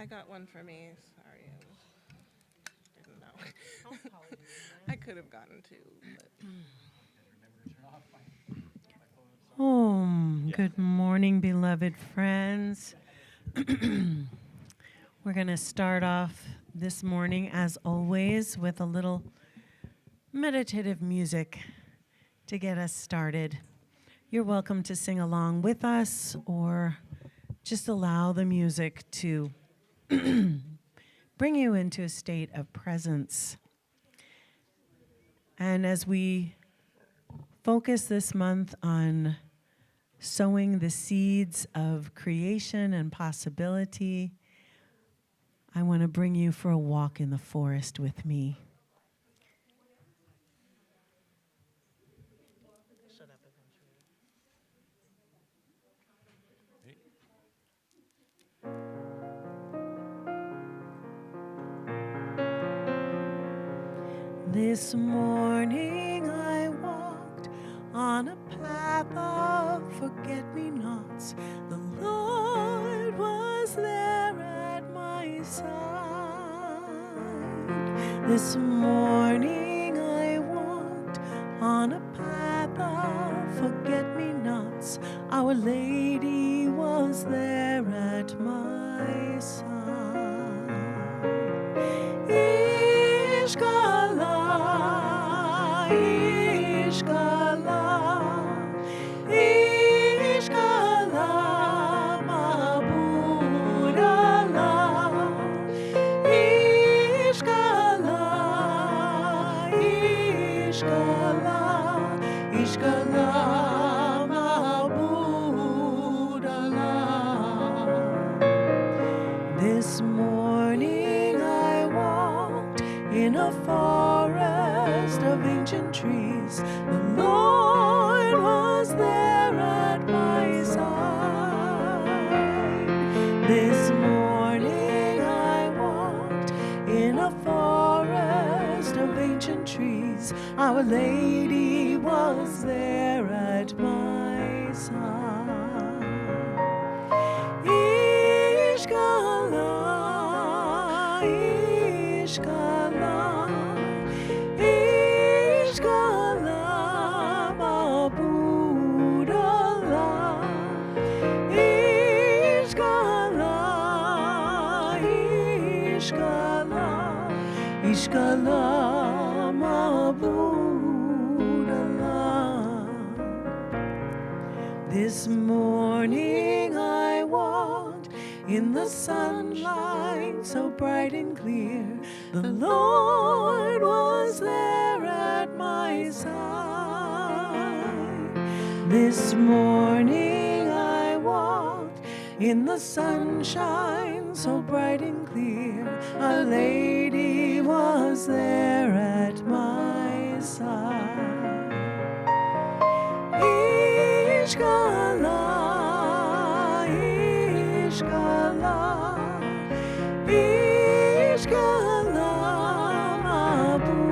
I got one for me. Sorry, I didn't know. I could have gotten two, but Good morning, beloved friends. We're going to start off this morning, as always, with a little meditative music to get us started. You're welcome to sing along with us or just allow the music to bring you into a state of presence. And as we focus this month on sowing the seeds of creation and possibility, I want to bring you for a walk in the forest with me. This morning I walked on a path of forget-me-nots. The Lord was there at my side. This morning I walked on a path of forget-me-nots. Our Lady was there at my side. Ishkala, Ishkala, Ishkala, Mabudala, Ishkala, Ishkala, Ishkala, Mabudala. This morning I walked in a forest of ancient trees. The Lord was there at my side. This morning I walked in a forest of ancient trees. Our Lady was there at my side. Ishkala, Ishkala, Ishkala, Mabudala, Ishkala, Ishkala, Ishkala, Mabudala. This morning I walked in the sunlight so bright and clear. The Lord was there at my side. This morning I walked in the sunshine so bright and clear. A lady was there at my side. Ishkala, Ishkala, Ishkala, Mabudala,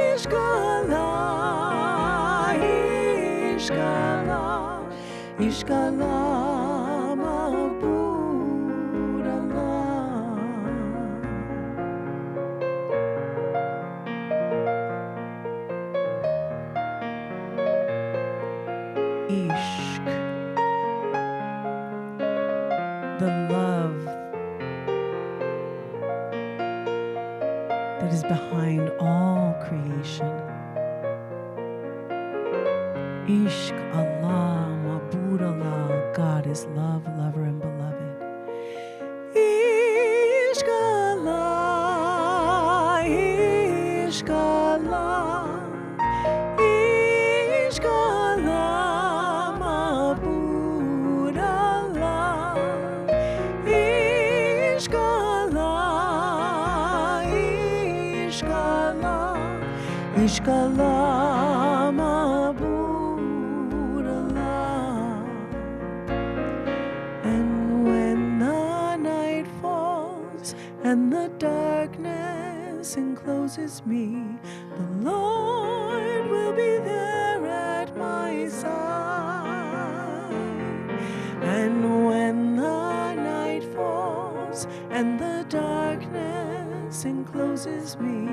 Ishkala, Ishkala, Ishkala, Mabudala. Ishq, the love that is behind all creation. Ishq Allah, Mabud Allah, God is love, lover, and beloved. Ishq Allah, Ishq Allah, Ishq Allah, Mabud Allah, Ishq Allah, Ishq Allah, Ishq Allah, Mabud Allah. And when the night falls and the darkness encloses me, the Lord will be there at my side. And close encloses me.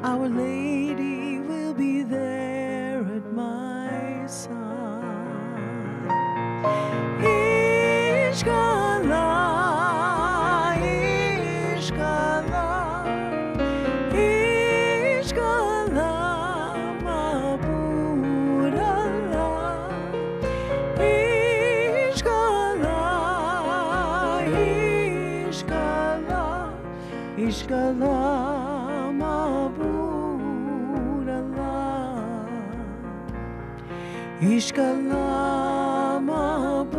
Our Lady will be there at my side. Ishkala, Ishkala, Ishkala, Mabudallah, Ishkala, Ishkala, Ishkala, Mabudallah, Ishkala, Mabudallah,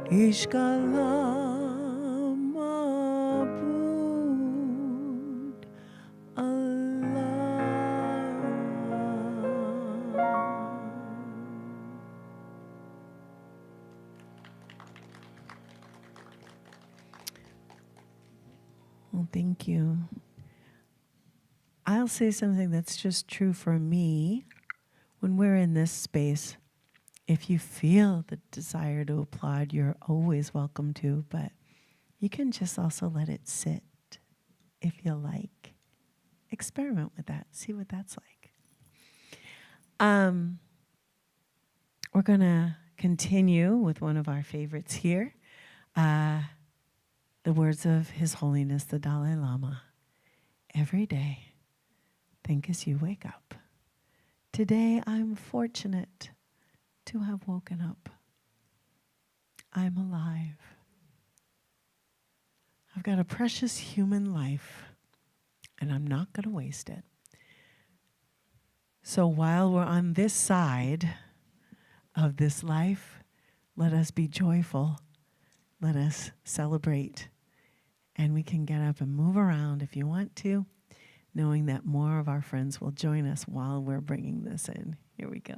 Ishkala, Well, thank you. I'll say something that's just true for me. When we're in this space, if you feel the desire to applaud, you're always welcome to, but you can just also let it sit if you like. Experiment with that. See what that's like. We're going to continue with one of our favorites here. The words of His Holiness the Dalai Lama. Every day, think as you wake up. Today, I'm fortunate to have woken up. I'm alive. I've got a precious human life, and I'm not going to waste it. So while we're on this side of this life, let us be joyful. Let us celebrate. And we can get up and move around if you want to, knowing that more of our friends will join us while we're bringing this in. Here we go.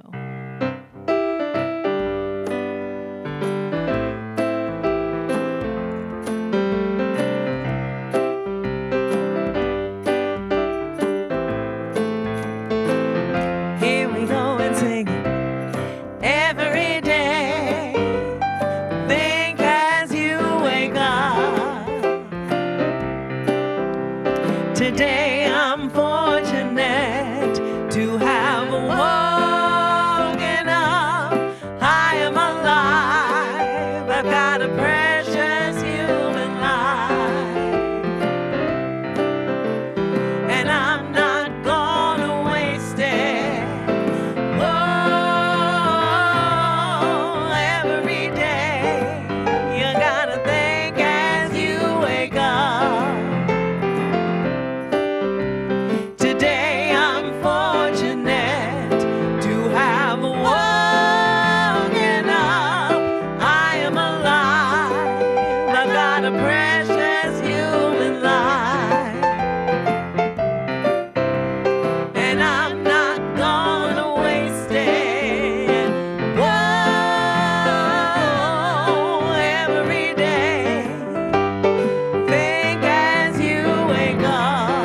Here we go and sing every day. Think as you wake up. Today I'm fortunate to have woken up. I am alive. I've got a precious human life, and I'm not gonna waste it. Whoa, every day you gotta think as you wake up. Today I'm fortunate to have woken up. I am alive. I've got a precious human life, and I'm not gonna waste it. Whoa, every day, think as you wake up.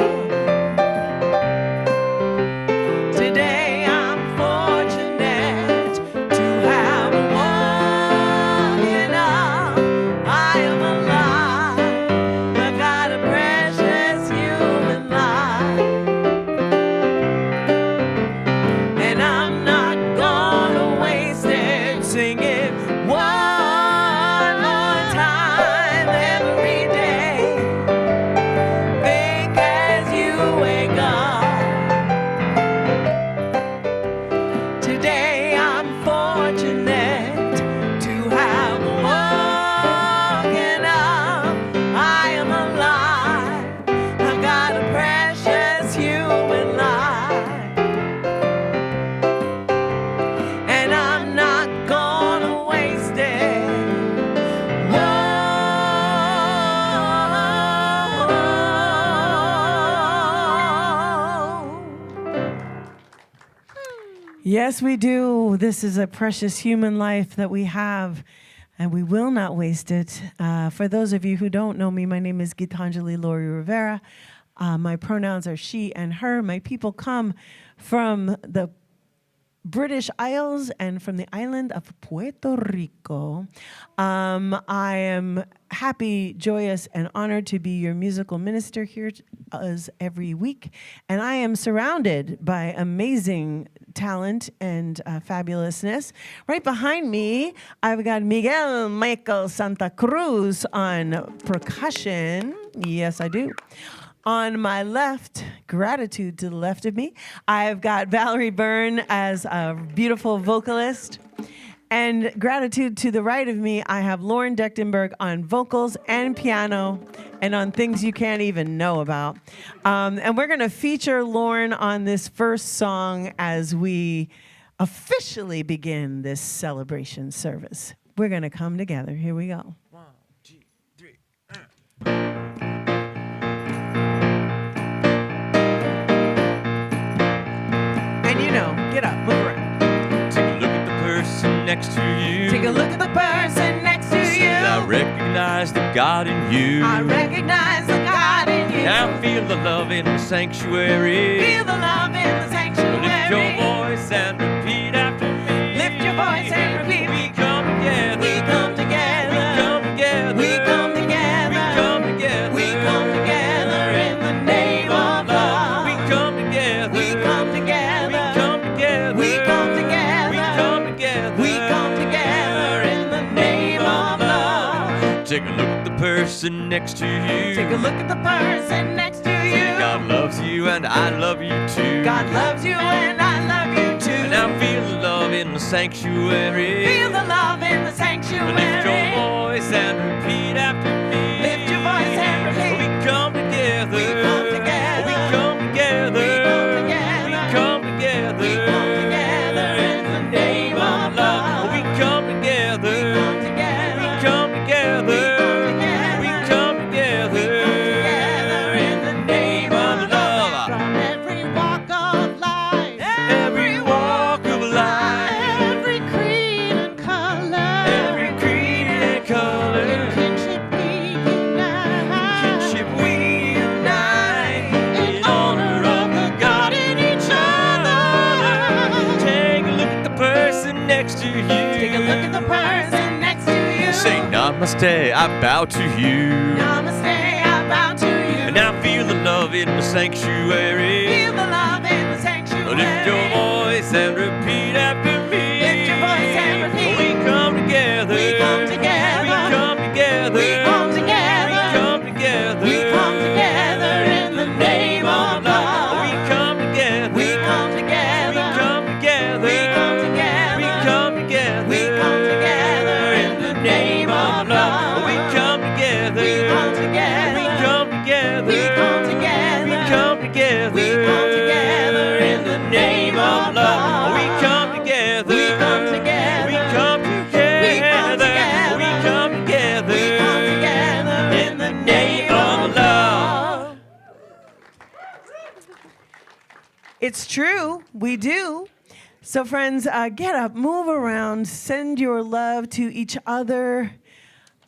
Today I'm fortunate to have woken up. I am alive. I've got a precious human life, and I'm not gonna waste it. Sing it one more time. Every day, think as you wake up. Today I'm fortunate to have woken up. I am alive. I've got a precious human life, and I'm not gonna waste it. Whoa. Yes, we do. This is a precious human life that we have, and we will not waste it. For those of you who don't know me, my name is Gitanjali Laurie Rivera. My pronouns are she and her. My people come from the British Isles and from the island of Puerto Rico. I am happy, joyous, and honored to be your musical minister here as every week. And I am surrounded by amazing talent and fabulousness. Right behind me, I've got Michael Santa Cruz on percussion. Yes, I do. On my left, gratitude to the left of me, I've got Valerie Byrne as a beautiful vocalist. And gratitude to the right of me, I have Lauren Dechtenberg on vocals and piano and on things you can't even know about. And we're going to feature Lauren on this first song as we officially begin this celebration service. We're going to come together. Here we go. 1, 2, 3. And you know, get up, move around. Take a look at the person next to you. Take a look at the person next to you. I recognize the God in you. I recognize the God in you. Now feel the love in the sanctuary. Feel the love in the sanctuary. Lift your voice and repeat after me. Lift your voice and repeat. We come together. We come together. We come together. We come together. We come together. We come together in the name of love. We come together. We come together. We come together. We come together. We come together. We come together in the name of love. Take a look at the person next to you. Take a look at the person next to you. God loves you and I love you too. God loves you and I love you too. And now feel the love in the sanctuary. Feel the love in the sanctuary. Lift your voice and repeat after me. Lift your voice and repeat. We come together. We come together. We come together. We come together. We come together. We come together in the name of love. We come together. We come together. We come together. We come together. We come together in the name of love. From every walk of life. Every walk of life. Every creed and color. Every creed and color. In kinship we unite. Kinship we unite. In honor of the God in each other. Take a look at the person next to you. Take a look at the person next to you. Say namaste, I bow to you. Namaste, I bow to you. And now feel the love in the sanctuary. Feel the love in the sanctuary. Lift your voice and repeat after me. Lift your voice and repeat. We come together. We come together. We come together. We come together. We come together. We come together in the name of love. We come together. We come together. We come together. We come together. We come together. We come together in the name of love. We come together. We come together. We come together. We come together. We come together. We come together in the name of love. We come together. We come together. We come together. We come together. We come together. We come together in the name of love. It's true, we do. So friends, get up, move around, send your love to each other.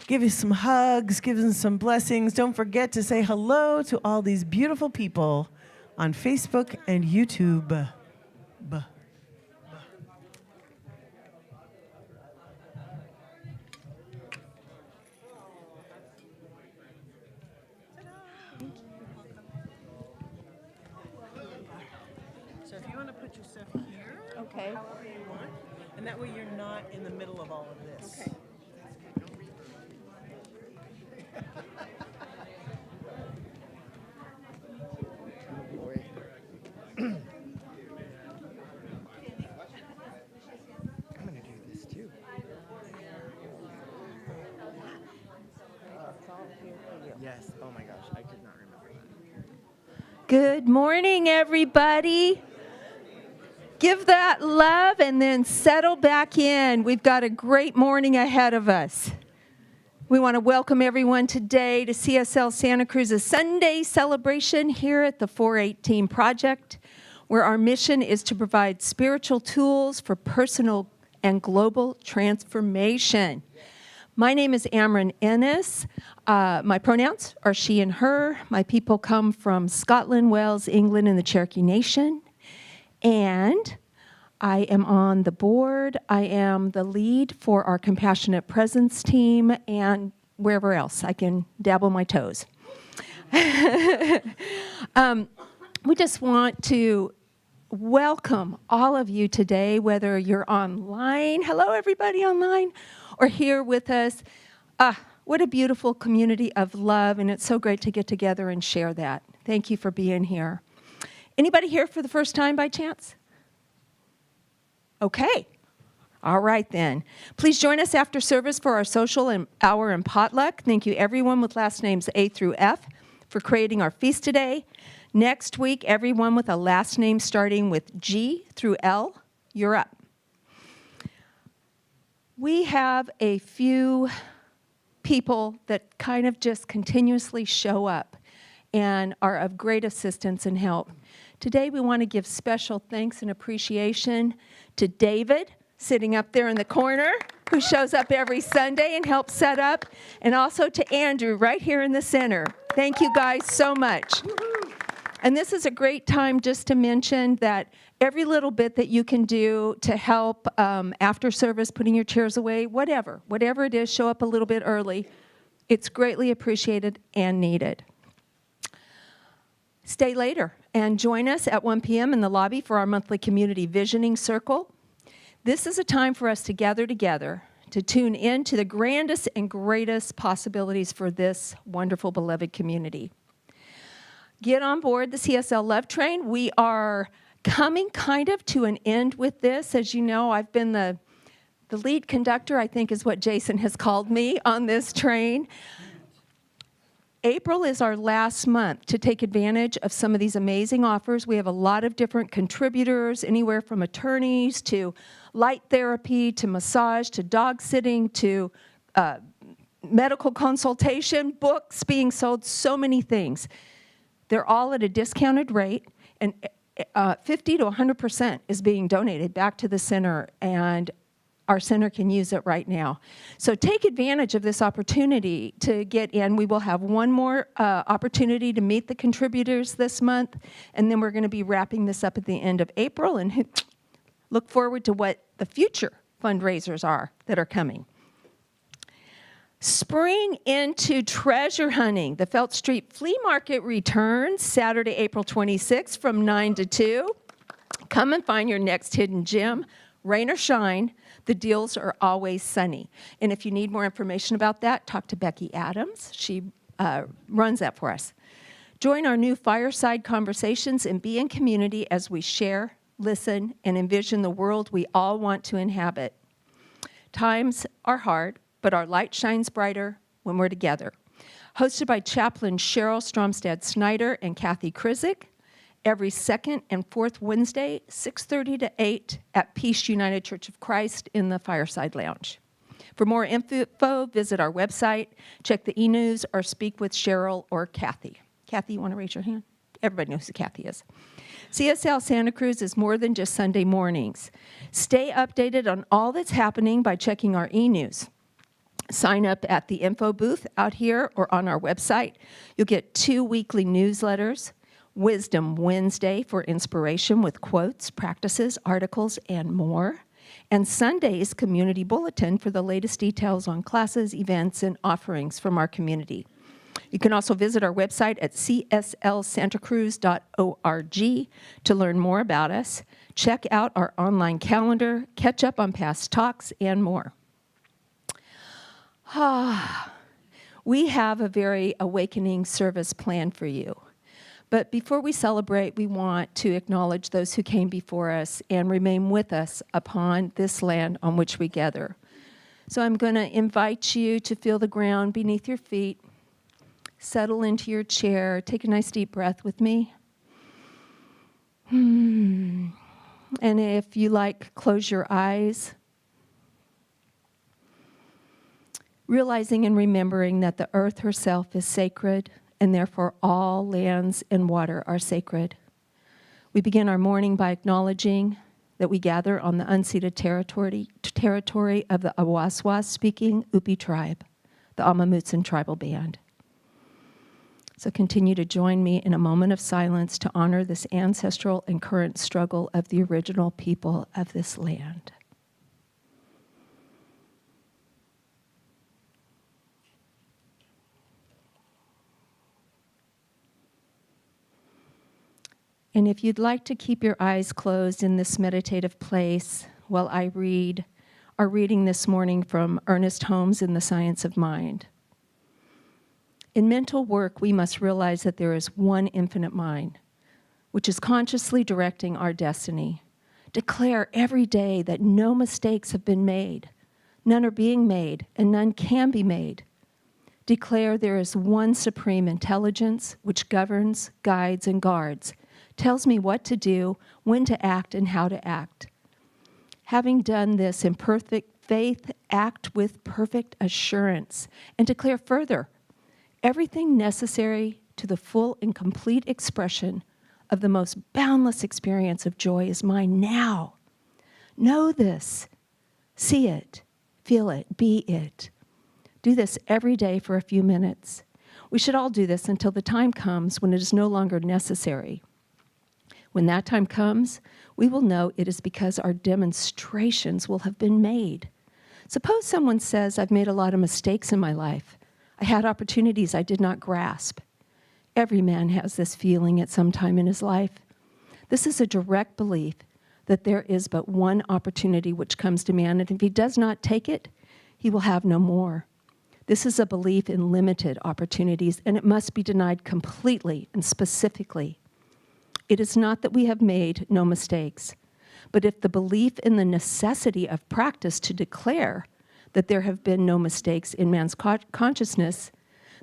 Give you some hugs, give them some blessings. Don't forget to say hello to all these beautiful people on Facebook and YouTube. So if you want to put your stuff here, Okay. however you want, and that way you're not in the middle of all of this. Okay. I'm gonna do this too. Yes. Oh my gosh, I could not remember that. Good morning, everybody. Give that love and then settle back in. We've got a great morning ahead of us. We want to welcome everyone today to CSL Santa Cruz's Sunday celebration here at the 418 Project, where our mission is to provide spiritual tools for personal and global transformation. My name is Amran Ennis. My pronouns are she and her. My people come from Scotland, Wales, England, and the Cherokee Nation. And I am on the board. I am the lead for our Compassionate Presence team and wherever else I can dabble my toes. We just want to welcome all of you today, whether you're online, hello everybody online, or here with us. What a beautiful community of love, and it's so great to get together and share that. Thank you for being here. Anybody here for the first time by chance? Okay. All right then. Please join us after service for our social hour and potluck. Thank you everyone with last names A through F for creating our feast today. Next week, everyone with a last name starting with G through L, you're up. We have a few people that kind of just continuously show up and are of great assistance and help. Today, we want to give special thanks and appreciation to David, sitting up there in the corner, who shows up every Sunday and helps set up, and also to Andrew, right here in the center. Thank you guys so much. And this is a great time just to mention that every little bit that you can do to help after service, putting your chairs away, whatever it is, show up a little bit early. It's greatly appreciated and needed. Stay later and join us at 1 p.m. in the lobby for our monthly community visioning circle. This is a time for us to gather together to tune in to the grandest and greatest possibilities for this wonderful, beloved community. Get on board the CSL Love Train. We are coming kind of to an end with this. As you know, I've been the lead conductor, I think is what Jason has called me on this train. April is our last month to take advantage of some of these amazing offers. We have a lot of different contributors, anywhere from attorneys to light therapy to massage to dog sitting to medical consultation, books being sold, so many things. They're all at a discounted rate, and 50 to 100% is being donated back to the center, and our center can use it right now. So take advantage of this opportunity to get in. We will have one more opportunity to meet the contributors this month, and then we're going to be wrapping this up at the end of April, and look forward to what the future fundraisers are that are coming. Spring into treasure hunting. The Felt Street Flea Market returns Saturday, April 26th from 9 to 2. Come and find your next hidden gem. Rain or shine, the deals are always sunny. And if you need more information about that, talk to Becky Adams. She runs that for us. Join our new fireside conversations and be in community as we share, listen, and envision the world we all want to inhabit. Times are hard, but our light shines brighter when we're together. Hosted by Chaplain Cheryl Stromstad-Snyder and Kathy Krizik, every second and fourth Wednesday, 6:30 to 8 at Peace United Church of Christ in the Fireside Lounge. For more info, visit our website, check the e-news, or speak with Cheryl or Kathy. Kathy, you want to raise your hand? Everybody knows who Kathy is. CSL Santa Cruz is more than just Sunday mornings. Stay updated on all that's happening by checking our e-news. Sign up at the info booth out here or on our website. You'll get 2 weekly newsletters, Wisdom Wednesday for inspiration with quotes, practices, articles, and more, and Sunday's community bulletin for the latest details on classes, events, and offerings from our community. You can also visit our website at cslsantacruz.org to learn more about us, check out our online calendar, catch up on past talks, and more. We have a very awakening service planned for you. But before we celebrate, we want to acknowledge those who came before us and remain with us upon this land on which we gather. So I'm going to invite you to feel the ground beneath your feet, settle into your chair, take a nice deep breath with me. And if you like, close your eyes. Realizing and remembering that the earth herself is sacred, and therefore all lands and water are sacred. We begin our morning by acknowledging that we gather on the unceded territory of the Awaswas-speaking Upi tribe, the Amamutsun tribal band. So continue to join me in a moment of silence to honor this ancestral and current struggle of the original people of this land. And if you'd like to keep your eyes closed in this meditative place while I read our reading this morning from Ernest Holmes in The Science of Mind. In mental work, we must realize that there is one infinite mind, which is consciously directing our destiny. Declare every day that no mistakes have been made, none are being made, and none can be made. Declare there is one supreme intelligence which governs, guides, and guards, tells me what to do, when to act, and how to act. Having done this in perfect faith, act with perfect assurance, and declare further, everything necessary to the full and complete expression of the most boundless experience of joy is mine now. Know this, see it, feel it, be it. Do this every day for a few minutes. We should all do this until the time comes when it is no longer necessary. When that time comes, we will know it is because our demonstrations will have been made. Suppose someone says, I've made a lot of mistakes in my life. I had opportunities I did not grasp. Every man has this feeling at some time in his life. This is a direct belief that there is but one opportunity which comes to man, and if he does not take it, he will have no more. This is a belief in limited opportunities, and it must be denied completely and specifically. It is not that we have made no mistakes, but if the belief in the necessity of practice to declare that there have been no mistakes in man's consciousness,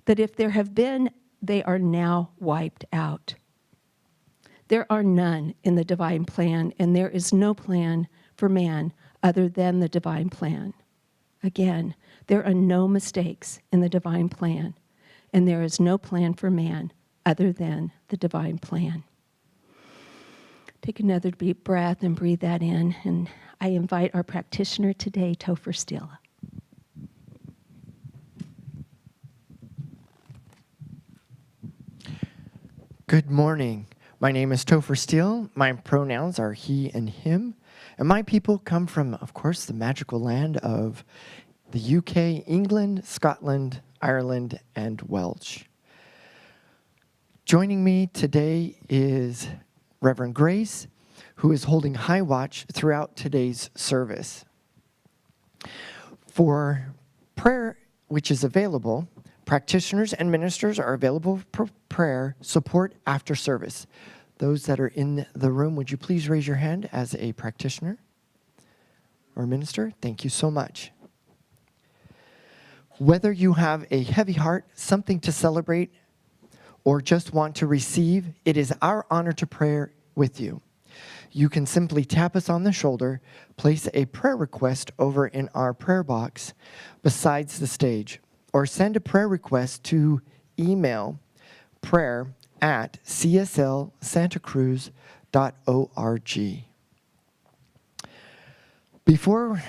that if there have been, they are now wiped out. There are none in the divine plan, and there is no plan for man other than the divine plan. Again, there are no mistakes in the divine plan, and there is no plan for man other than the divine plan. Take another deep breath and breathe that in, and I invite our practitioner today, Topher Steele. Good morning. My name is Topher Steele. My pronouns are he and him. And my people come from, of course, the magical land of the UK, England, Scotland, Ireland, and Welsh. Joining me today is Reverend Grace, who is holding high watch throughout today's service. For prayer, which is available, practitioners and ministers are available for prayer support after service. Those that are in the room, would you please raise your hand as a practitioner or minister? Thank you so much. Whether you have a heavy heart, something to celebrate, or just want to receive, it is our honor to pray with you. You can simply tap us on the shoulder, place a prayer request over in our prayer box besides the stage, or send a prayer request to email prayer@cslsantacruz.org. Before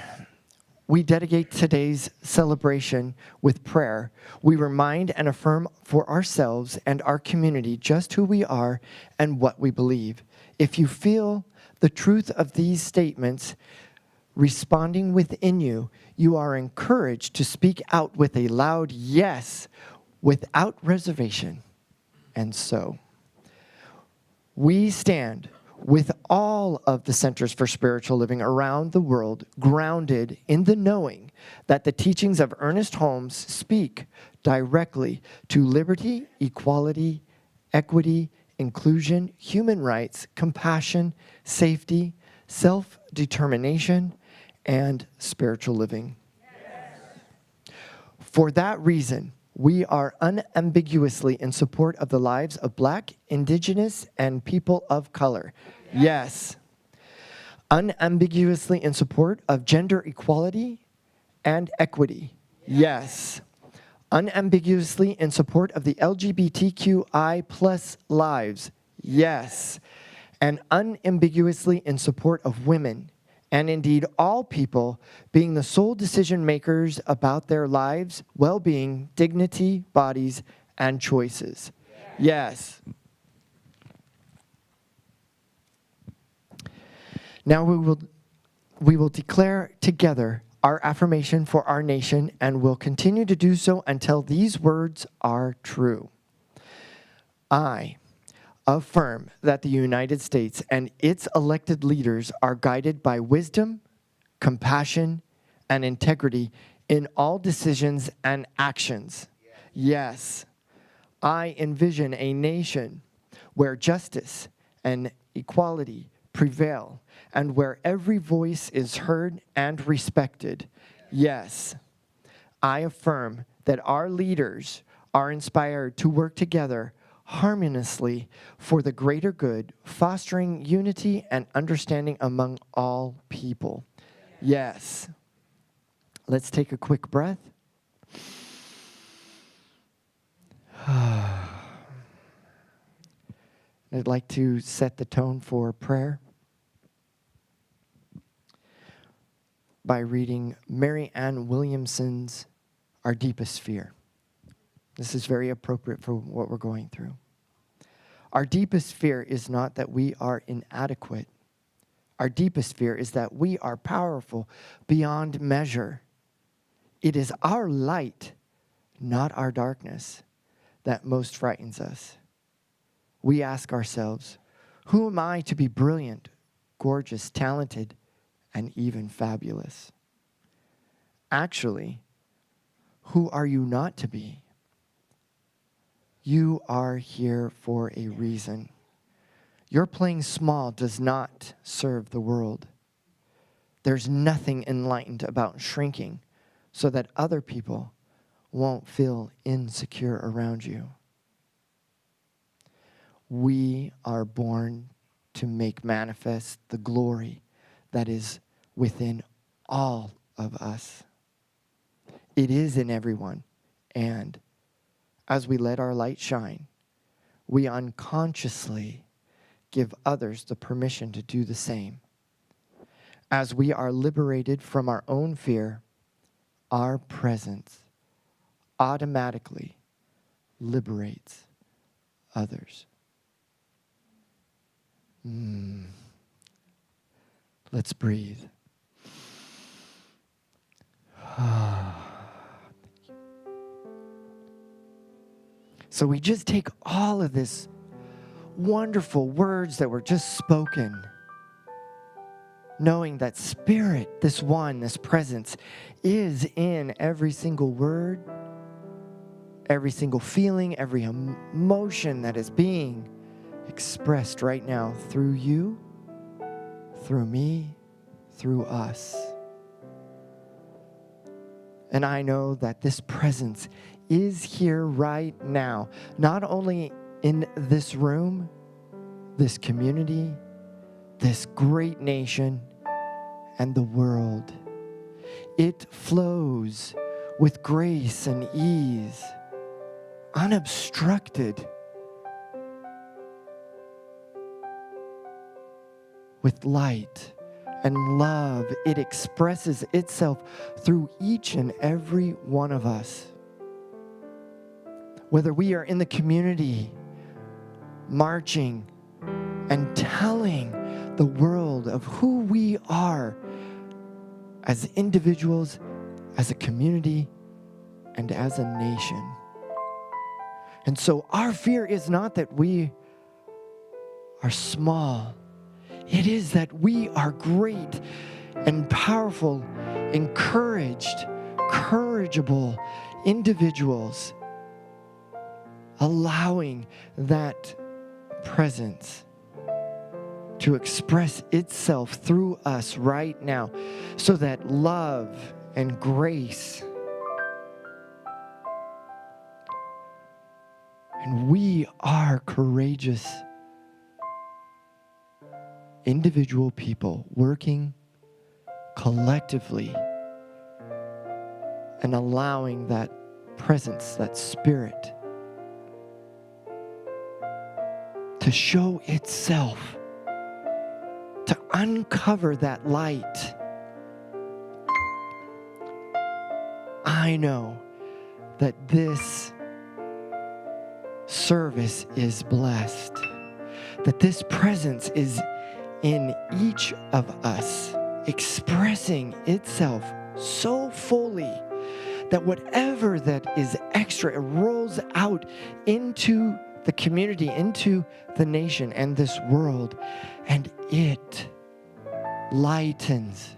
we dedicate today's celebration with prayer, we remind and affirm for ourselves and our community just who we are and what we believe. If you feel the truth of these statements responding within you, you are encouraged to speak out with a loud yes without reservation. And so, we stand with all of the Centers for Spiritual Living around the world, grounded in the knowing that the teachings of Ernest Holmes speak directly to liberty, equality, equity, inclusion, human rights, compassion, safety, self-determination, and spiritual living. Yes. For that reason, we are unambiguously in support of the lives of Black, Indigenous, and people of color. Yes. Unambiguously in support of gender equality and equity. Yes. Unambiguously in support of the LGBTQI+ lives. Yes. And unambiguously in support of women, and indeed all people, being the sole decision makers about their lives, well-being, dignity, bodies, and choices. Yes. Yes. Now we will declare together our affirmation for our nation and will continue to do so until these words are true. I affirm that the United States and its elected leaders are guided by wisdom, compassion, and integrity in all decisions and actions. Yes. I envision a nation where justice and equality prevail and where every voice is heard and respected. Yes. I affirm that our leaders are inspired to work together harmoniously for the greater good, fostering unity and understanding among all people. Yes. Let's take a quick breath. I'd like to set the tone for prayer by reading Mary Ann Williamson's Our Deepest Fear. This is very appropriate for what we're going through. Our deepest fear is not that we are inadequate. Our deepest fear is that we are powerful beyond measure. It is our light, not our darkness, that most frightens us. We ask ourselves, who am I to be brilliant, gorgeous, talented, and even fabulous? Actually, who are you not to be? You are here for a reason. Your playing small does not serve the world. There's nothing enlightened about shrinking so that other people won't feel insecure around you. We are born to make manifest the glory that is within all of us. It is in everyone, and as we let our light shine, we unconsciously give others the permission to do the same. As we are liberated from our own fear, our presence automatically liberates others. Let's breathe. So we just take all of this wonderful words that were just spoken, knowing that Spirit, this one, this presence, is in every single word, every single feeling, every emotion that is being expressed right now through you, through me, through us. And I know that this presence is here right now, not only in this room, this community, this great nation, and the world. It flows with grace and ease, unobstructed, with light and love. It expresses itself through each and every one of us. Whether we are in the community, marching and telling the world of who we are as individuals, as a community, and as a nation. And so our fear is not that we are small. It is that we are great and powerful, encouraged, courageable individuals, allowing that presence to express itself through us right now, so that love and grace, and we are courageous individual people working collectively and allowing that presence, that Spirit, to show itself, to uncover that light. I know that this service is blessed, that this presence is in each of us, expressing itself so fully that whatever that is extra, it rolls out into the community, into the nation and this world, and it lightens.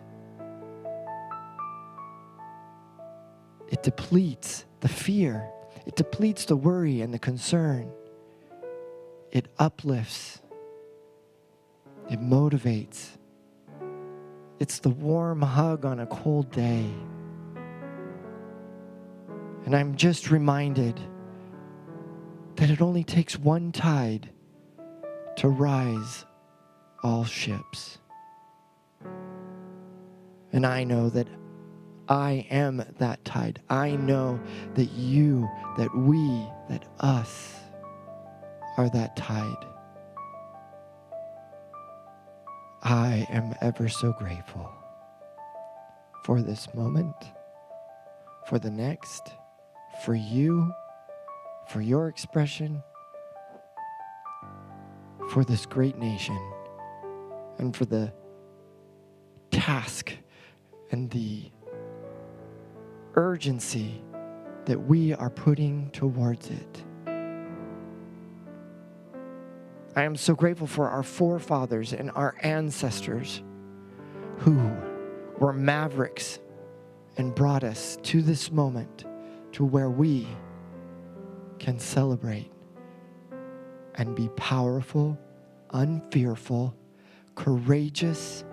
It depletes the fear. It depletes the worry and the concern. It uplifts. It motivates. It's the warm hug on a cold day. And I'm just reminded that it only takes one tide to rise all ships. And I know that I am that tide. I know that you, that we, that us are that tide. I am ever so grateful for this moment, for the next, for you, for your expression, for this great nation, and for the task and the urgency that we are putting towards it. I am so grateful for our forefathers and our ancestors who were mavericks and brought us to this moment, to where we can celebrate and be powerful, unfearful, courageous,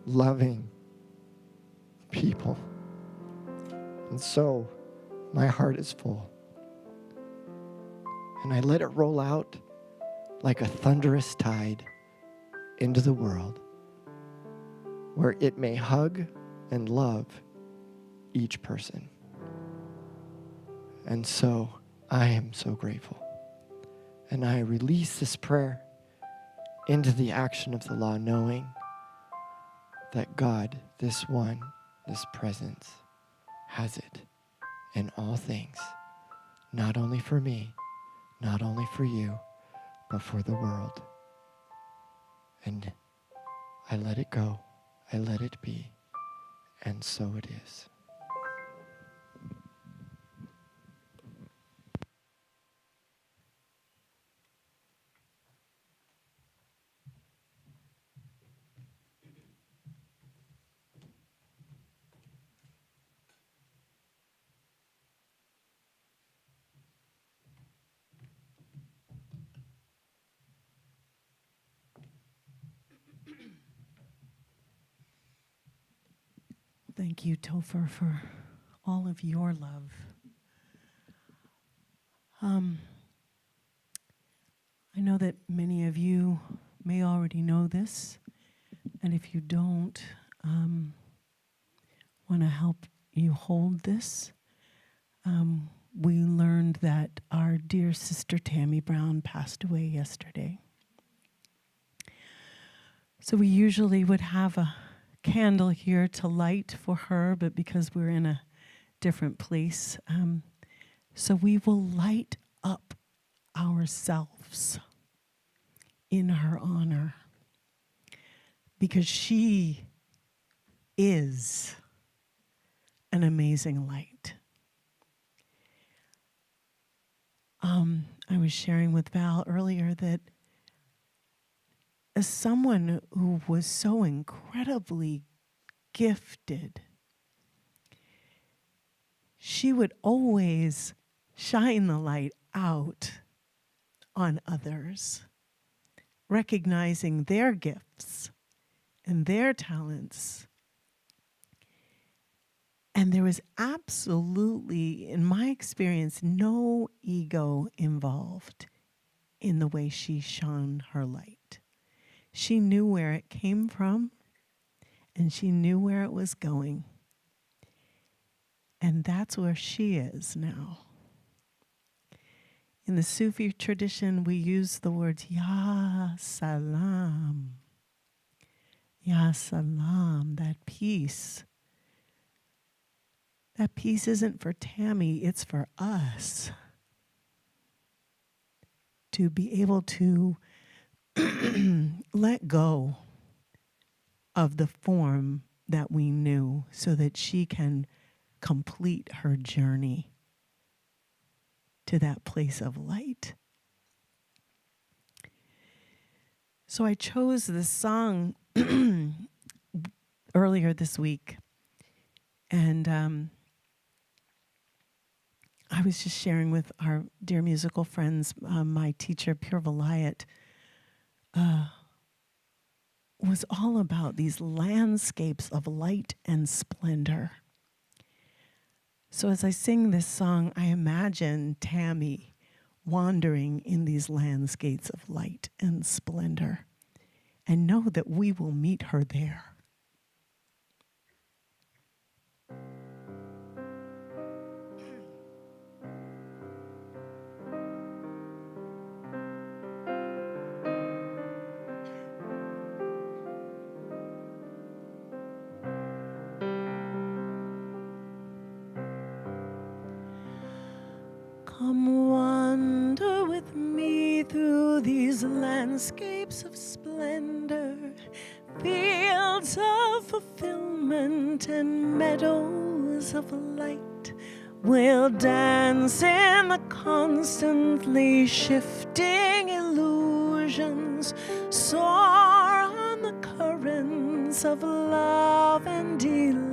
loving people. And so my heart is full. And I let it roll out like a thunderous tide into the world, where it may hug and love each person. And so I am so grateful. And I release this prayer into the action of the law, knowing that God, this one, this presence, has it in all things, not only for me, not only for you, but for the world. And I let it go, I let it be, and so it is. Thank you, Topher, for all of your love. I know that many of you may already know this, and if you don't, want to help you hold this. We learned that our dear sister Tammy Brown passed away yesterday. So we usually would have a candle here to light for her, but because we're in a different place, so we will light up ourselves in her honor, because she is an amazing light. I was sharing with Val earlier that as someone who was so incredibly gifted, she would always shine the light out on others, recognizing their gifts and their talents. And there was absolutely, in my experience, no ego involved in the way she shone her light. She knew where it came from, and she knew where it was going. And that's where she is now. In the Sufi tradition, we use the words Ya Salam. Ya Salam, that peace That peace isn't for Tammy, it's for us. To be able to let go of the form that we knew so that she can complete her journey to that place of light. So I chose this song earlier this week, and I was just sharing with our dear musical friends, my teacher, Pure Vilayat, was all about these landscapes of light and splendor. So as I sing this song, I imagine Tammy wandering in these landscapes of light and splendor, and know that we will meet her there. Come wander with me through these landscapes of splendor, fields of fulfillment and meadows of light. We'll dance in the constantly shifting illusions, soar on the currents of love and delight.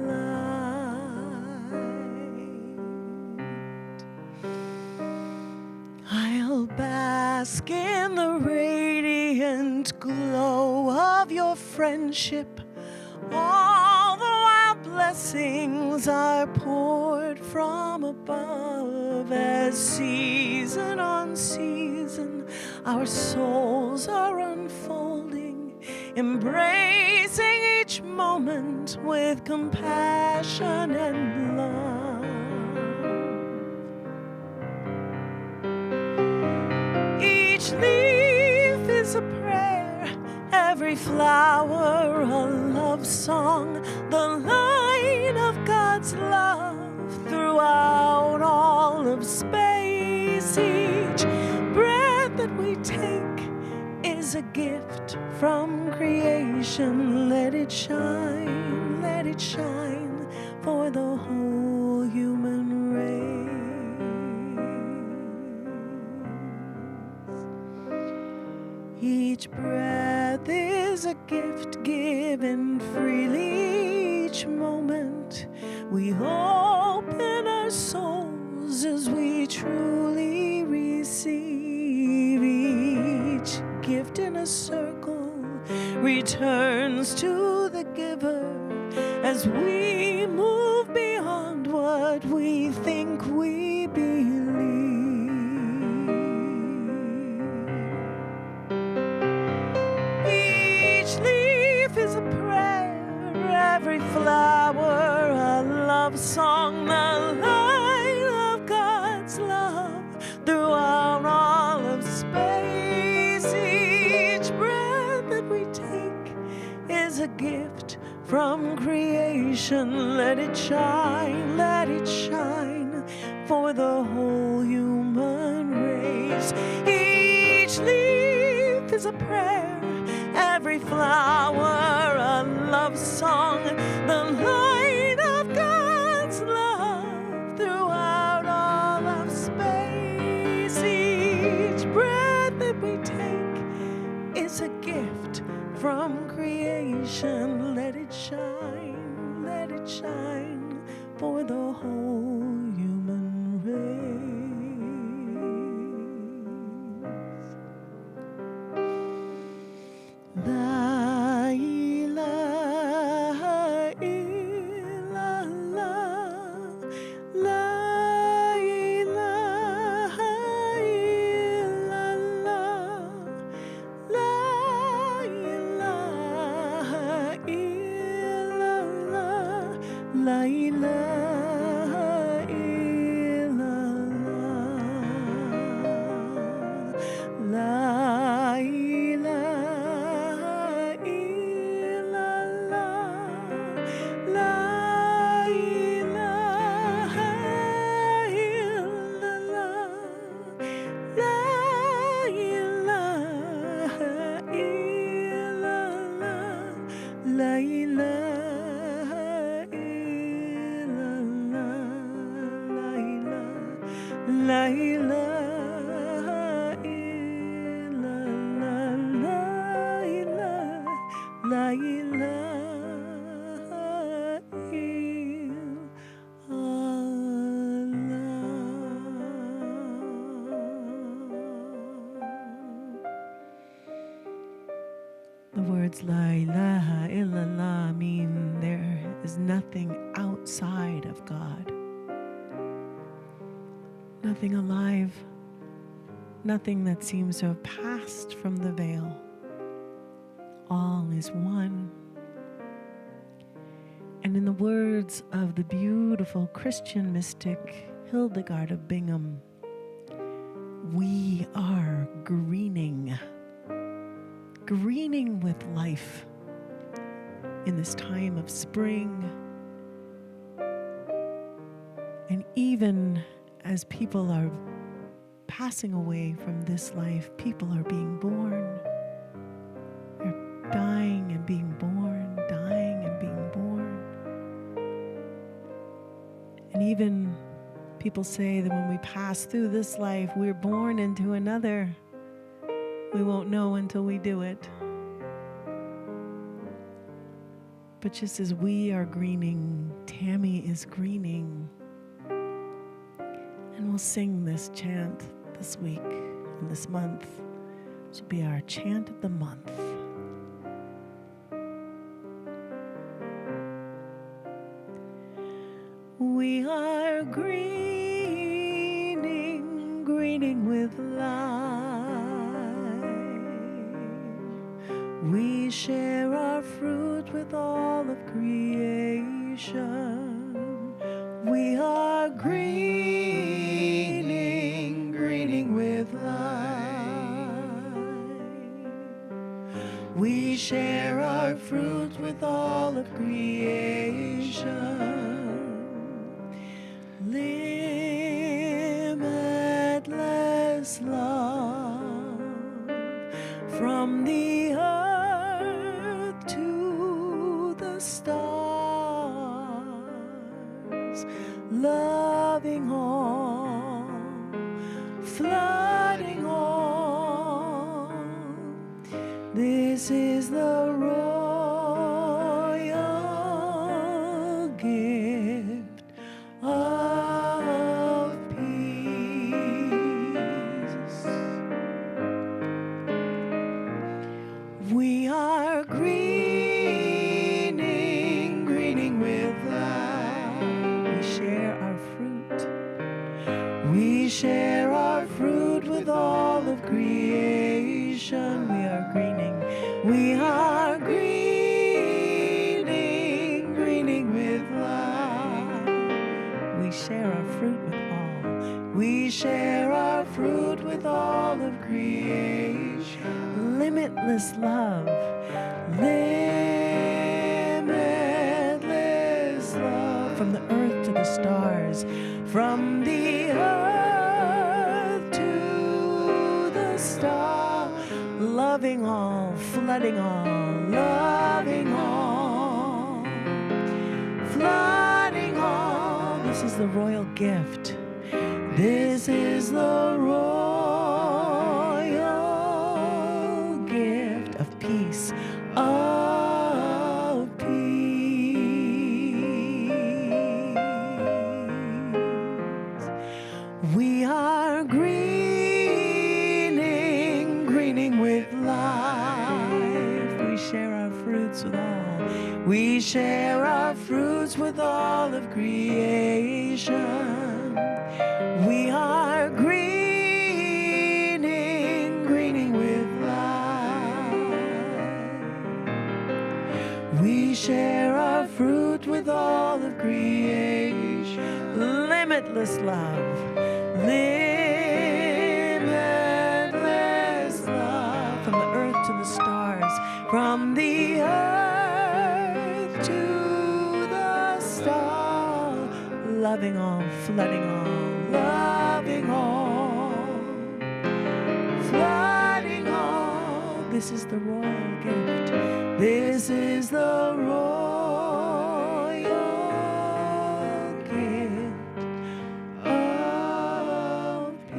I'll bask in the radiant glow of your friendship. All the wild blessings are poured from above as season on season our souls are unfolding, embracing each moment with compassion and love. Each leaf is a prayer, every flower a love song, the line of God's love throughout all of space. Each breath that we take is a gift from creation. Let it shine for the whole human race. Each breath is a gift given freely. Each moment we open our souls as we truly receive. Each gift in a circle returns to the giver as we move beyond what we think we believe. Is a prayer, every flower a love song, the light of God's love throughout all of space. Each breath that we take is a gift from creation. Let it shine for the whole human race. Each leaf is a prayer, every flower a love song, the light of God's love throughout all of space. Each breath that we take is a gift from creation. Let it shine for the whole human race. La ilaha illallah, la ilaha illallah, la ilaha illallah, la ilaha illallah, la ilaha La ilaha illallah, la ilaha, la ilaha illallah, la ilaha, la ilaha illallah. The words La ilaha illallah mean there is nothing outside of God. Nothing alive, nothing that seems to have passed from the veil. All is one. And in the words of the beautiful Christian mystic Hildegard of Bingen, we are greening with life in this time of spring. And even as people are passing away from this life, people are being born. They're dying and being born, dying and being born. And even people say that when we pass through this life, we're born into another. We won't know until we do it. But just as we are greening, Tammy is greening. And we'll sing this chant this week and this month. This will be our chant of the month. We are greening with life. We share our fruit with all of creation. We are greening with life. We share our fruit with all of creation. Limitless love from the earth to the stars, loving all, flooding all. This is the royal gift of peace. We are greening with life. We share our fruit. We share our fruit with all of creation. We are greening. We are greening with life. We share our fruit with all. We share our fruit with all of creation. Limitless love. Limitless love. From the earth to the stars. From the earth to the star. Loving all, flooding all, loving all, flooding all. This is the royal gift. This is the royal gift of peace, of peace. We are greening with life. We share our fruits with all. We share our fruits with all of creation. We are greening with life. We share our fruit with all of creation. Limitless love. Limitless love. From the earth to the stars. From the earth to the star. Loving all, flooding all, loving all, flooding all. This is the royal gift. This is is the royal gift of peace.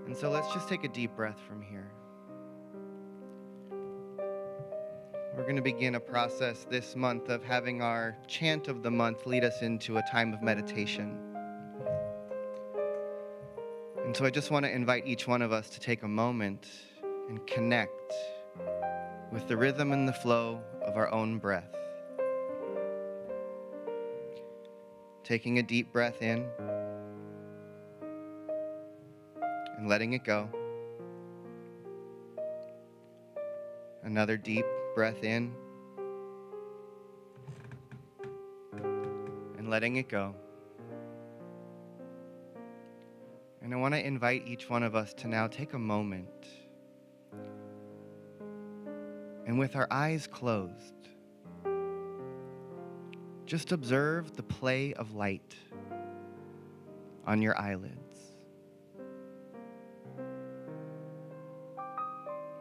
And so let's just take a deep breath from here. We're going to begin a process this month of having our chant of the month lead us into a time of meditation. And so I just want to invite each one of us to take a moment and connect with the rhythm and the flow of our own breath. Taking a deep breath in and letting it go. Another deep breath in and letting it go. And I want to invite each one of us to now take a moment and with our eyes closed, just observe the play of light on your eyelids.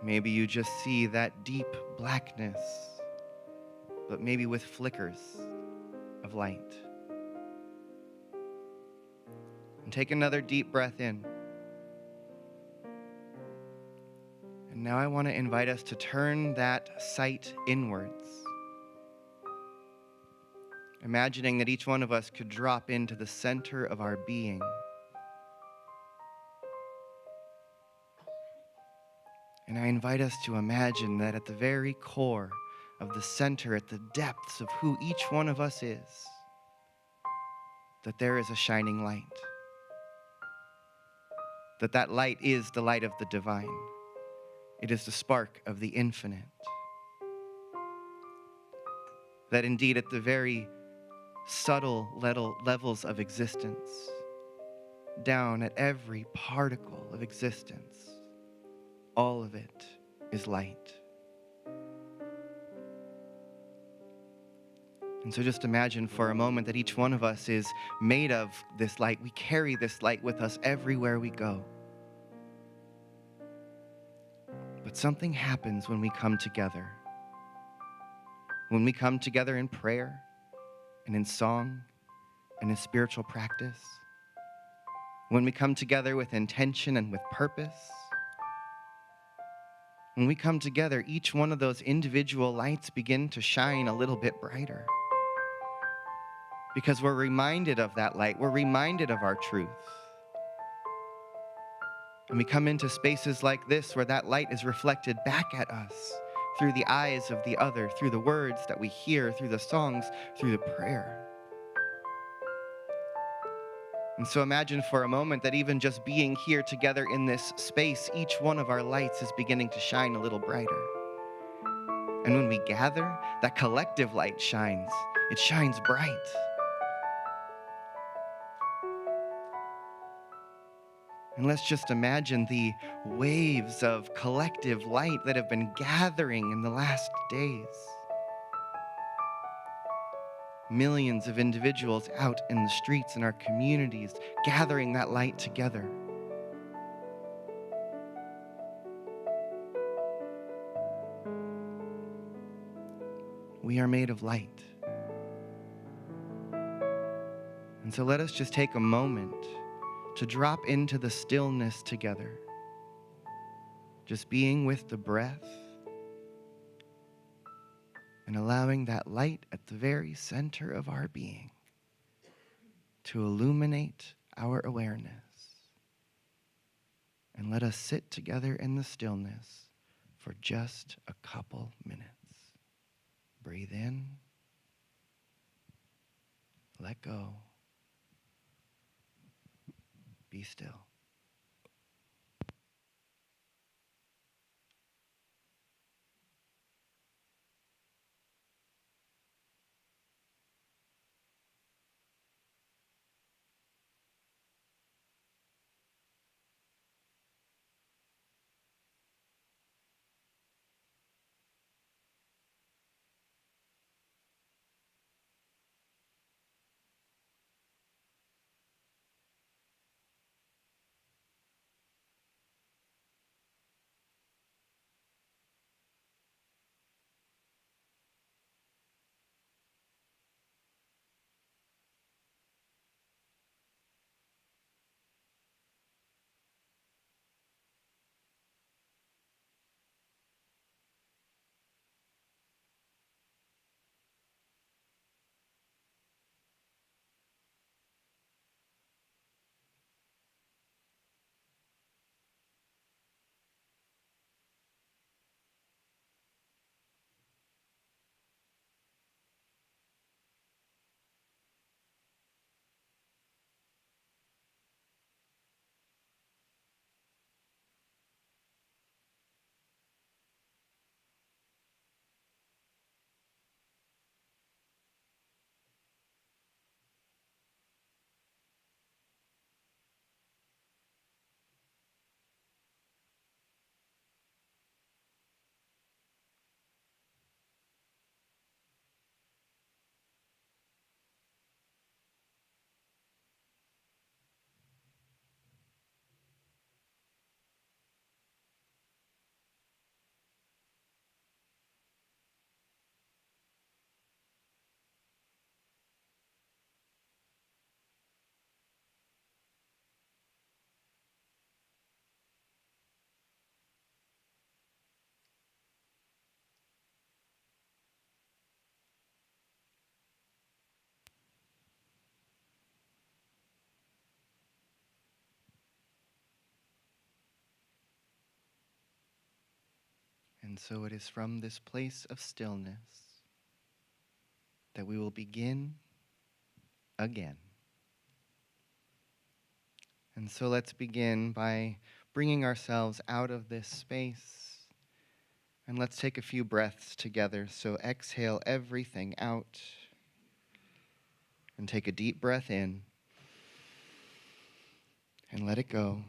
Maybe you just see that deep blackness, but maybe with flickers of light. And take another deep breath in. And now I want to invite us to turn that sight inwards, imagining that each one of us could drop into the center of our being. And I invite us to imagine that at the very core of the center, at the depths of who each one of us is, that there is a shining light. That light is the light of the divine. It is the spark of the infinite. That indeed at the very subtle levels of existence, down at every particle of existence, all of it is light. And so just imagine for a moment that each one of us is made of this light. We carry this light with us everywhere we go. But something happens when we come together. When we come together in prayer and in song and in spiritual practice. When we come together with intention and with purpose. When we come together, each one of those individual lights begin to shine a little bit brighter. Because we're reminded of that light. We're reminded of our truth. And we come into spaces like this where that light is reflected back at us through the eyes of the other, through the words that we hear, through the songs, through the prayer. And so imagine for a moment that even just being here together in this space, each one of our lights is beginning to shine a little brighter. And when we gather, that collective light shines. It shines bright. And let's just imagine the waves of collective light that have been gathering in the last days. Millions of individuals out in the streets in our communities, gathering that light together. We are made of light. And so let us just take a moment to drop into the stillness together. Just being with the breath and allowing that light at the very center of our being to illuminate our awareness. And let us sit together in the stillness for just a couple minutes. Breathe in, let go, be still. And so it is from this place of stillness that we will begin again. And so let's begin by bringing ourselves out of this space. And let's take a few breaths together. So exhale everything out. And take a deep breath in. And let it go.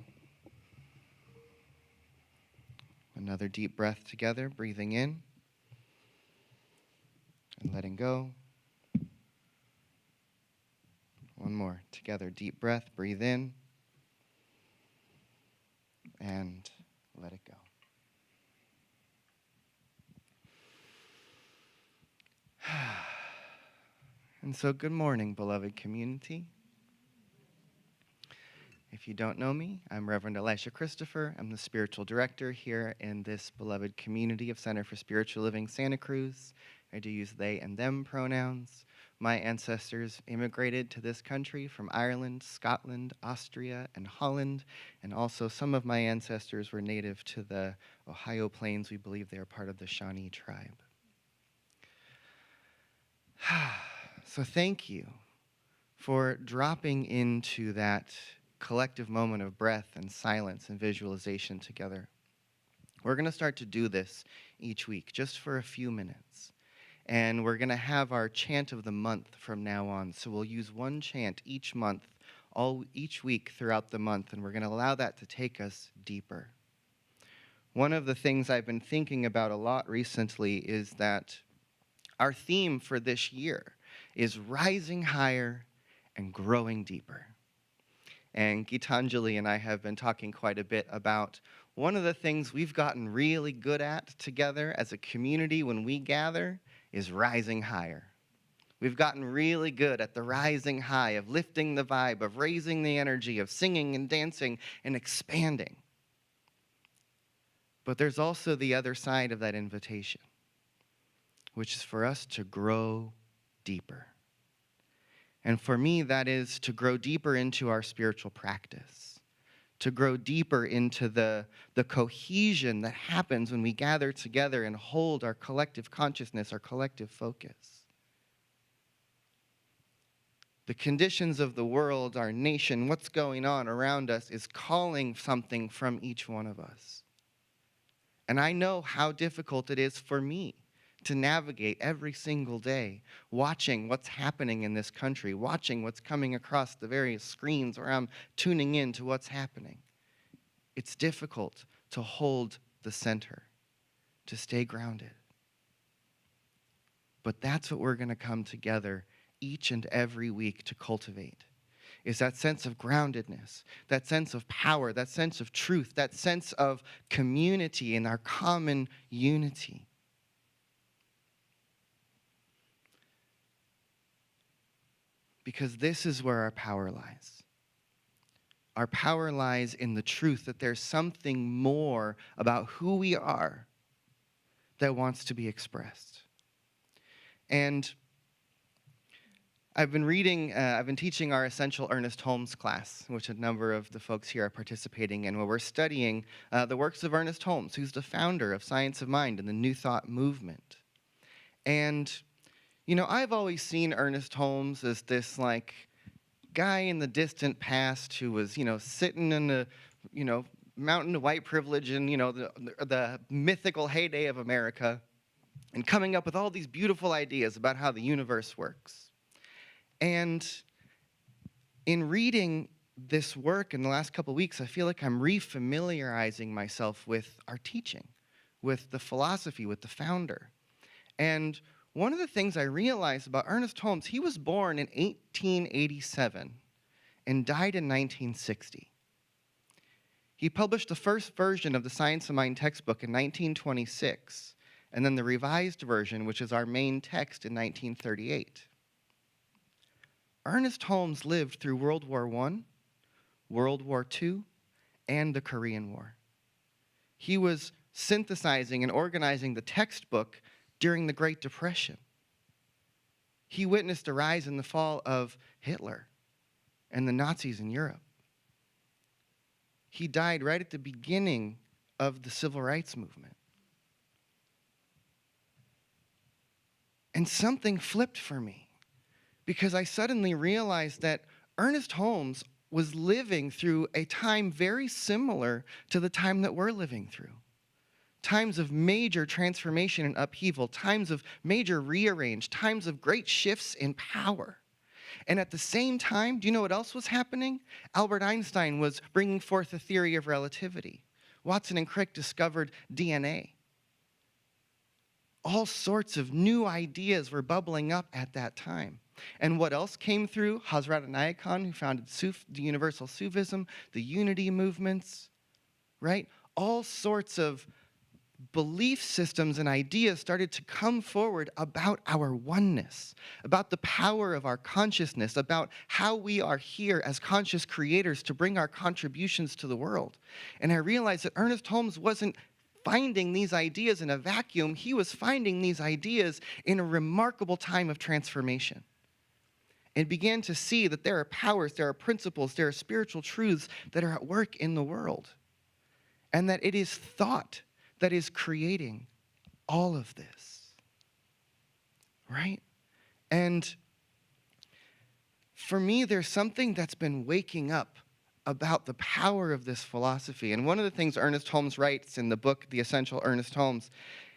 Another deep breath together, breathing in. And letting go. One more. Together, deep breath, breathe in. And let it go. And so, good morning, beloved community. If you don't know me, I'm Reverend Elisha Christopher. I'm the spiritual director here in this beloved community of Center for Spiritual Living Santa Cruz. I do use they and them pronouns. My ancestors immigrated to this country from Ireland, Scotland, Austria, and Holland, and also some of my ancestors were native to the Ohio Plains. We believe they are part of the Shawnee tribe. So thank you for dropping into that collective moment of breath and silence and visualization together. We're going to start to do this each week, just for a few minutes. And we're going to have our chant of the month from now on. So we'll use one chant each month, each week throughout the month, and we're going to allow that to take us deeper. One of the things I've been thinking about a lot recently is that our theme for this year is rising higher and growing deeper. And Gitanjali and I have been talking quite a bit about one of the things we've gotten really good at together as a community when we gather is rising higher. We've gotten really good at the rising high, of lifting the vibe, of raising the energy, of singing and dancing and expanding. But there's also the other side of that invitation, which is for us to grow deeper. And for me, that is to grow deeper into our spiritual practice, to grow deeper into the cohesion that happens when we gather together and hold our collective consciousness, our collective focus. The conditions of the world, our nation, what's going on around us is calling something from each one of us. And I know how difficult it is for me to navigate every single day, watching what's happening in this country, watching what's coming across the various screens where I'm tuning in to what's happening. It's difficult to hold the center, to stay grounded. But that's what we're going to come together each and every week to cultivate, is that sense of groundedness, that sense of power, that sense of truth, that sense of community and our common unity. Because this is where our power lies. Our power lies in the truth that there's something more about who we are that wants to be expressed. And I've been teaching our Essential Ernest Holmes class, which a number of the folks here are participating in, where we're studying the works of Ernest Holmes, who's the founder of Science of Mind and the New Thought movement. And you know, I've always seen Ernest Holmes as this, like, guy in the distant past who was, sitting in the, mountain of white privilege in, the mythical heyday of America and coming up with all these beautiful ideas about how the universe works. And in reading this work in the last couple of weeks, I feel like I'm refamiliarizing myself with our teaching, with the philosophy, with the founder. And one of the things I realized about Ernest Holmes, he was born in 1887 and died in 1960. He published the first version of the Science of Mind textbook in 1926, and then the revised version, which is our main text, in 1938. Ernest Holmes lived through World War I, World War II, and the Korean War. He was synthesizing and organizing the textbook during the Great Depression. He witnessed the rise and the fall of Hitler and the Nazis in Europe. He died right at the beginning of the Civil Rights Movement. And something flipped for me because I suddenly realized that Ernest Holmes was living through a time very similar to the time that we're living through. Times of major transformation and upheaval, times of major rearrange, times of great shifts in power. And at the same time, do you know what else was happening? Albert Einstein was bringing forth the theory of relativity. Watson and Crick discovered DNA. All sorts of new ideas were bubbling up at that time. And what else came through? Hazrat Inayat Khan, who founded the Universal Sufism, the Unity movements, right? All sorts of belief systems and ideas started to come forward about our oneness, about the power of our consciousness, about how we are here as conscious creators to bring our contributions to the world. And I realized that Ernest Holmes wasn't finding these ideas in a vacuum. He was finding these ideas in a remarkable time of transformation, and began to see that there are powers, there are principles, there are spiritual truths that are at work in the world, and that it is thought that is creating all of this, right? And for me, there's something that's been waking up about the power of this philosophy. And one of the things Ernest Holmes writes in the book, The Essential Ernest Holmes,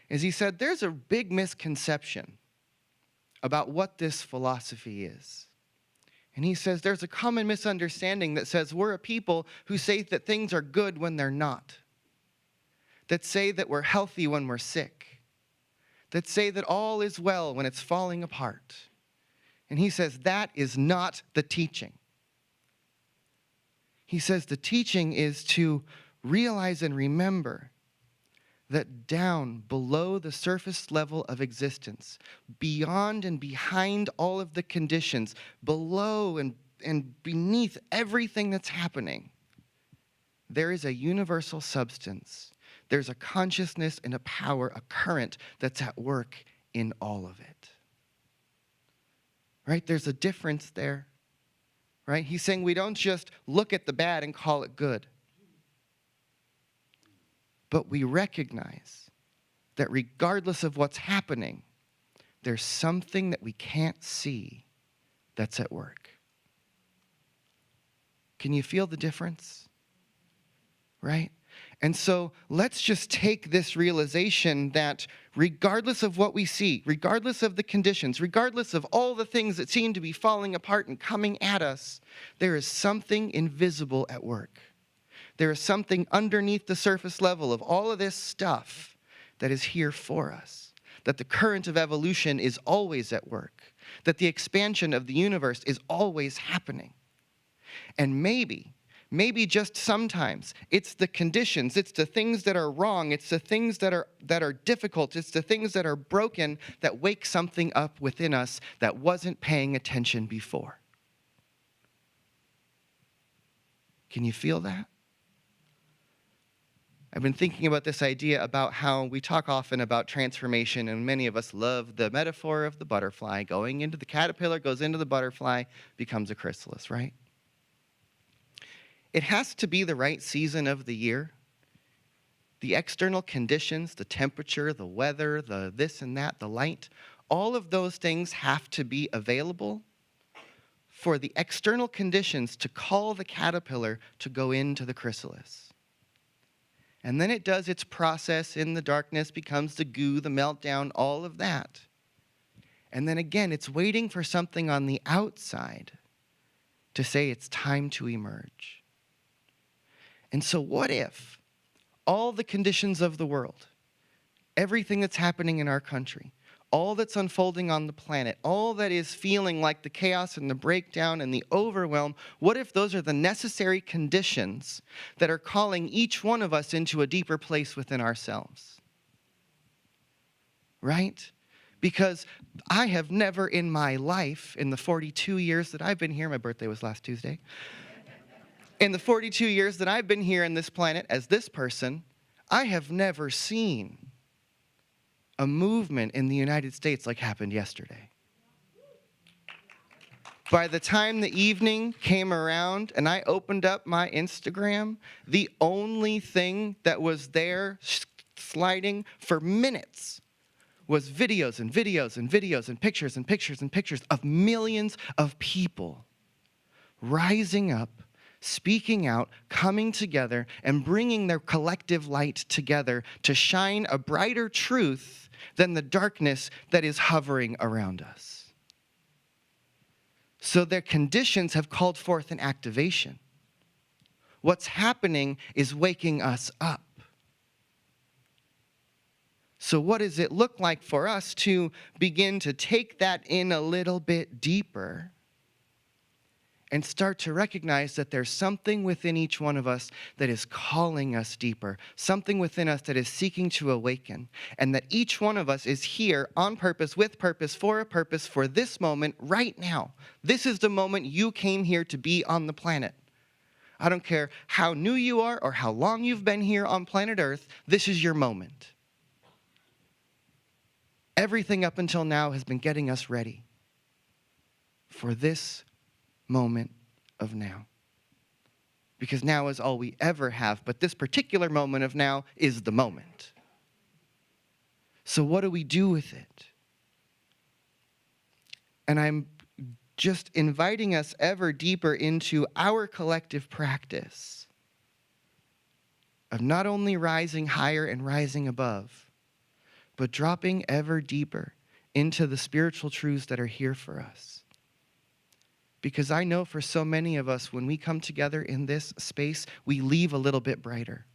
is he said, there's a big misconception about what this philosophy is. And he says, there's a common misunderstanding that says we're a people who say that things are good when they're not, that say that we're healthy when we're sick, that say that all is well when it's falling apart. And he says that is not the teaching. He says the teaching is to realize and remember that down below the surface level of existence, beyond and behind all of the conditions, below and beneath everything that's happening, there is a universal substance. There's a consciousness and a power, a current that's at work in all of it. Right? There's a difference there. Right? He's saying we don't just look at the bad and call it good. But we recognize that regardless of what's happening, there's something that we can't see that's at work. Can you feel the difference? Right? And so let's just take this realization that regardless of what we see, regardless of the conditions, regardless of all the things that seem to be falling apart and coming at us, there is something invisible at work. There is something underneath the surface level of all of this stuff that is here for us. That the current of evolution is always at work. That the expansion of the universe is always happening. And maybe just sometimes it's the conditions, it's the things that are wrong, it's the things that are difficult, it's the things that are broken that wake something up within us that wasn't paying attention before. Can you feel that? I've been thinking about this idea about how we talk often about transformation, and many of us love the metaphor of the butterfly going into the caterpillar, goes into the butterfly, becomes a chrysalis, right? It has to be the right season of the year. The external conditions, the temperature, the weather, the this and that, the light, all of those things have to be available for the external conditions to call the caterpillar to go into the chrysalis. And then it does its process in the darkness, becomes the goo, the meltdown, all of that. And then again, it's waiting for something on the outside to say it's time to emerge. And so what if all the conditions of the world, everything that's happening in our country, all that's unfolding on the planet, all that is feeling like the chaos and the breakdown and the overwhelm, what if those are the necessary conditions that are calling each one of us into a deeper place within ourselves? Right? Because I have never in my life, in the 42 years that I've been here, my birthday was last Tuesday, in the 42 years that I've been here on this planet as this person, I have never seen a movement in the United States like happened yesterday. By the time the evening came around and I opened up my Instagram, the only thing that was there sliding for minutes was videos and videos and videos and pictures and pictures and pictures of millions of people rising up, speaking out, coming together, and bringing their collective light together to shine a brighter truth than the darkness that is hovering around us. So their conditions have called forth an activation. What's happening is waking us up. So what does it look like for us to begin to take that in a little bit deeper and start to recognize that there's something within each one of us that is calling us deeper, something within us that is seeking to awaken, and that each one of us is here on purpose, with purpose, for a purpose, for this moment right now. This is the moment you came here to be on the planet. I don't care how new you are or how long you've been here on planet Earth, this is your moment. Everything up until now has been getting us ready for this moment of now. Because now is all we ever have, but this particular moment of now is the moment. So what do we do with it? And I'm just inviting us ever deeper into our collective practice of not only rising higher and rising above, but dropping ever deeper into the spiritual truths that are here for us. Because I know for so many of us, when we come together in this space, we leave a little bit brighter.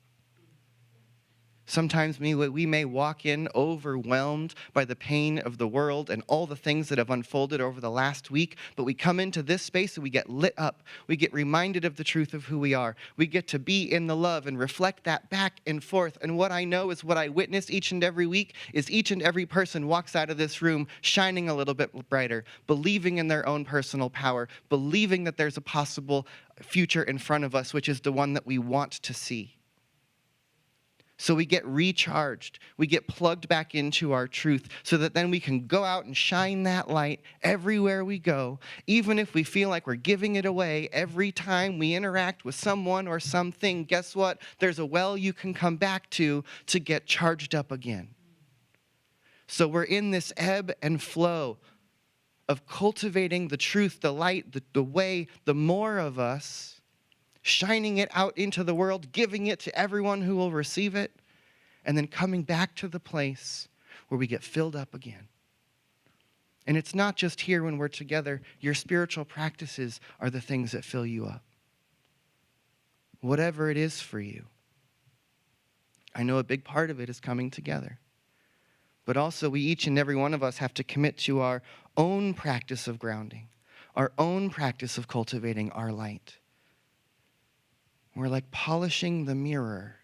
Sometimes we may walk in overwhelmed by the pain of the world and all the things that have unfolded over the last week, but we come into this space and we get lit up. We get reminded of the truth of who we are. We get to be in the love and reflect that back and forth. And what I know is what I witness each and every week is each and every person walks out of this room shining a little bit brighter, believing in their own personal power, believing that there's a possible future in front of us, which is the one that we want to see. So we get recharged, we get plugged back into our truth so that then we can go out and shine that light everywhere we go, even if we feel like we're giving it away every time we interact with someone or something. Guess what? There's a well you can come back to get charged up again. So we're in this ebb and flow of cultivating the truth, the light, the way, the more of us, shining it out into the world, giving it to everyone who will receive it, and then coming back to the place where we get filled up again. And it's not just here when we're together. Your spiritual practices are the things that fill you up. Whatever it is for you. I know a big part of it is coming together. But also we, each and every one of us, have to commit to our own practice of grounding, our own practice of cultivating our light. We're like polishing the mirror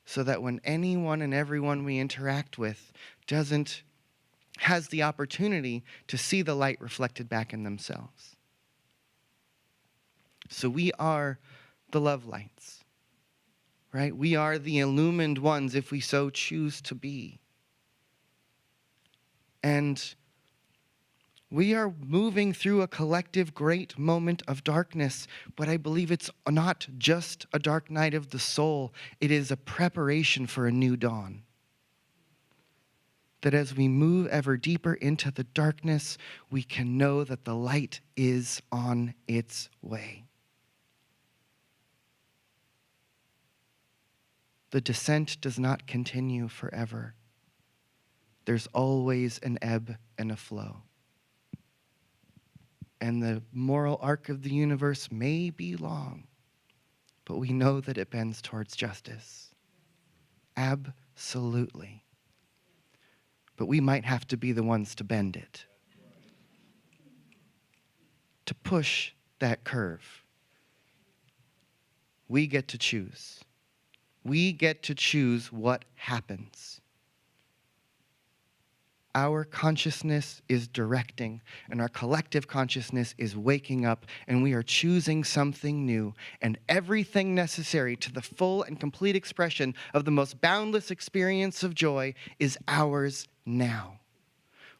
so that when anyone and everyone we interact with has the opportunity to see the light reflected back in themselves. So we are the love lights, right? We are the illumined ones if we so choose to be. And we are moving through a collective great moment of darkness, but I believe it's not just a dark night of the soul. It is a preparation for a new dawn. That as we move ever deeper into the darkness, we can know that the light is on its way. The descent does not continue forever. There's always an ebb and a flow. And the moral arc of the universe may be long, but we know that it bends towards justice. Absolutely. But we might have to be the ones to bend it, to push that curve. We get to choose. We get to choose what happens. Our consciousness is directing, and our collective consciousness is waking up, and we are choosing something new, and everything necessary to the full and complete expression of the most boundless experience of joy is ours now.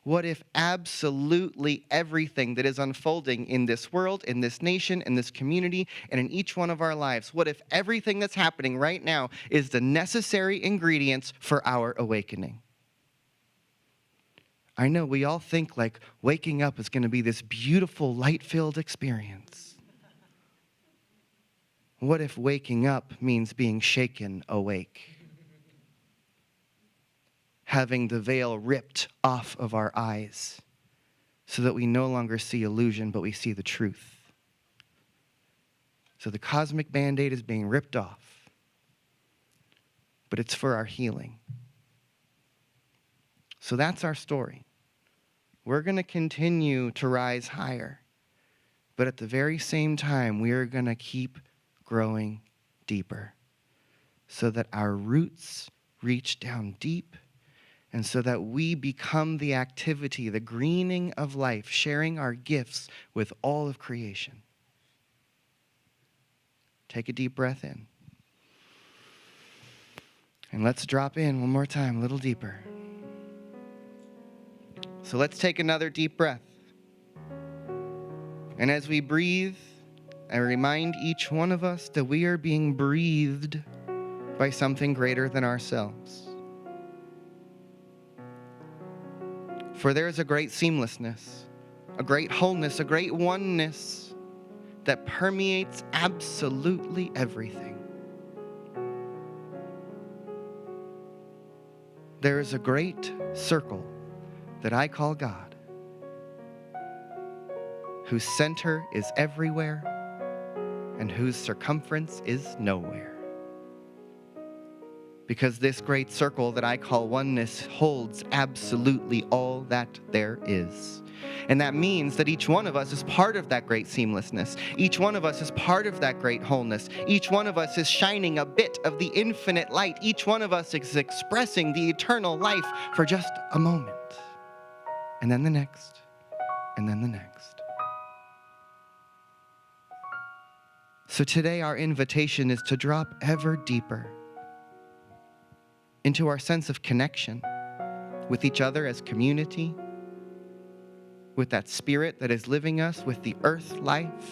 What if absolutely everything that is unfolding in this world, in this nation, in this community, and in each one of our lives, what if everything that's happening right now is the necessary ingredients for our awakening? I know we all think like waking up is going to be this beautiful, light-filled experience. What if waking up means being shaken awake? Having the veil ripped off of our eyes so that we no longer see illusion, but we see the truth. So the cosmic Band-Aid is being ripped off, but it's for our healing. So that's our story. We're going to continue to rise higher, but at the very same time, we are going to keep growing deeper so that our roots reach down deep and so that we become the activity, the greening of life, sharing our gifts with all of creation. Take a deep breath in. And let's drop in one more time, a little deeper. So let's take another deep breath. And as we breathe, I remind each one of us that we are being breathed by something greater than ourselves. For there is a great seamlessness, a great wholeness, a great oneness that permeates absolutely everything. There is a great circle that I call God, whose center is everywhere and whose circumference is nowhere. Because this great circle that I call oneness holds absolutely all that there is. And that means that each one of us is part of that great seamlessness. Each one of us is part of that great wholeness. Each one of us is shining a bit of the infinite light. Each one of us is expressing the eternal life for just a moment. And then the next, and then the next. So today our invitation is to drop ever deeper into our sense of connection with each other as community, with that spirit that is living us, with the earth life.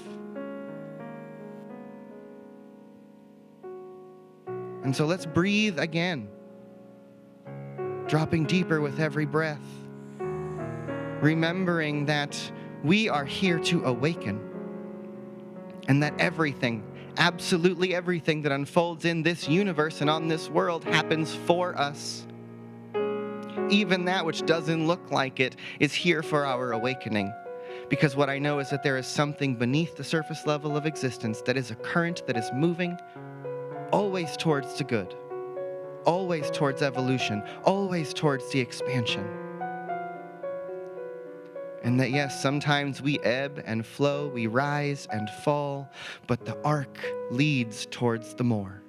And so let's breathe again, dropping deeper with every breath, remembering that we are here to awaken and that everything, absolutely everything that unfolds in this universe and on this world happens for us. Even that which doesn't look like it is here for our awakening. Because what I know is that there is something beneath the surface level of existence that is a current that is moving always towards the good, always towards evolution, always towards the expansion. And that yes, sometimes we ebb and flow, we rise and fall, but the arc leads towards the more.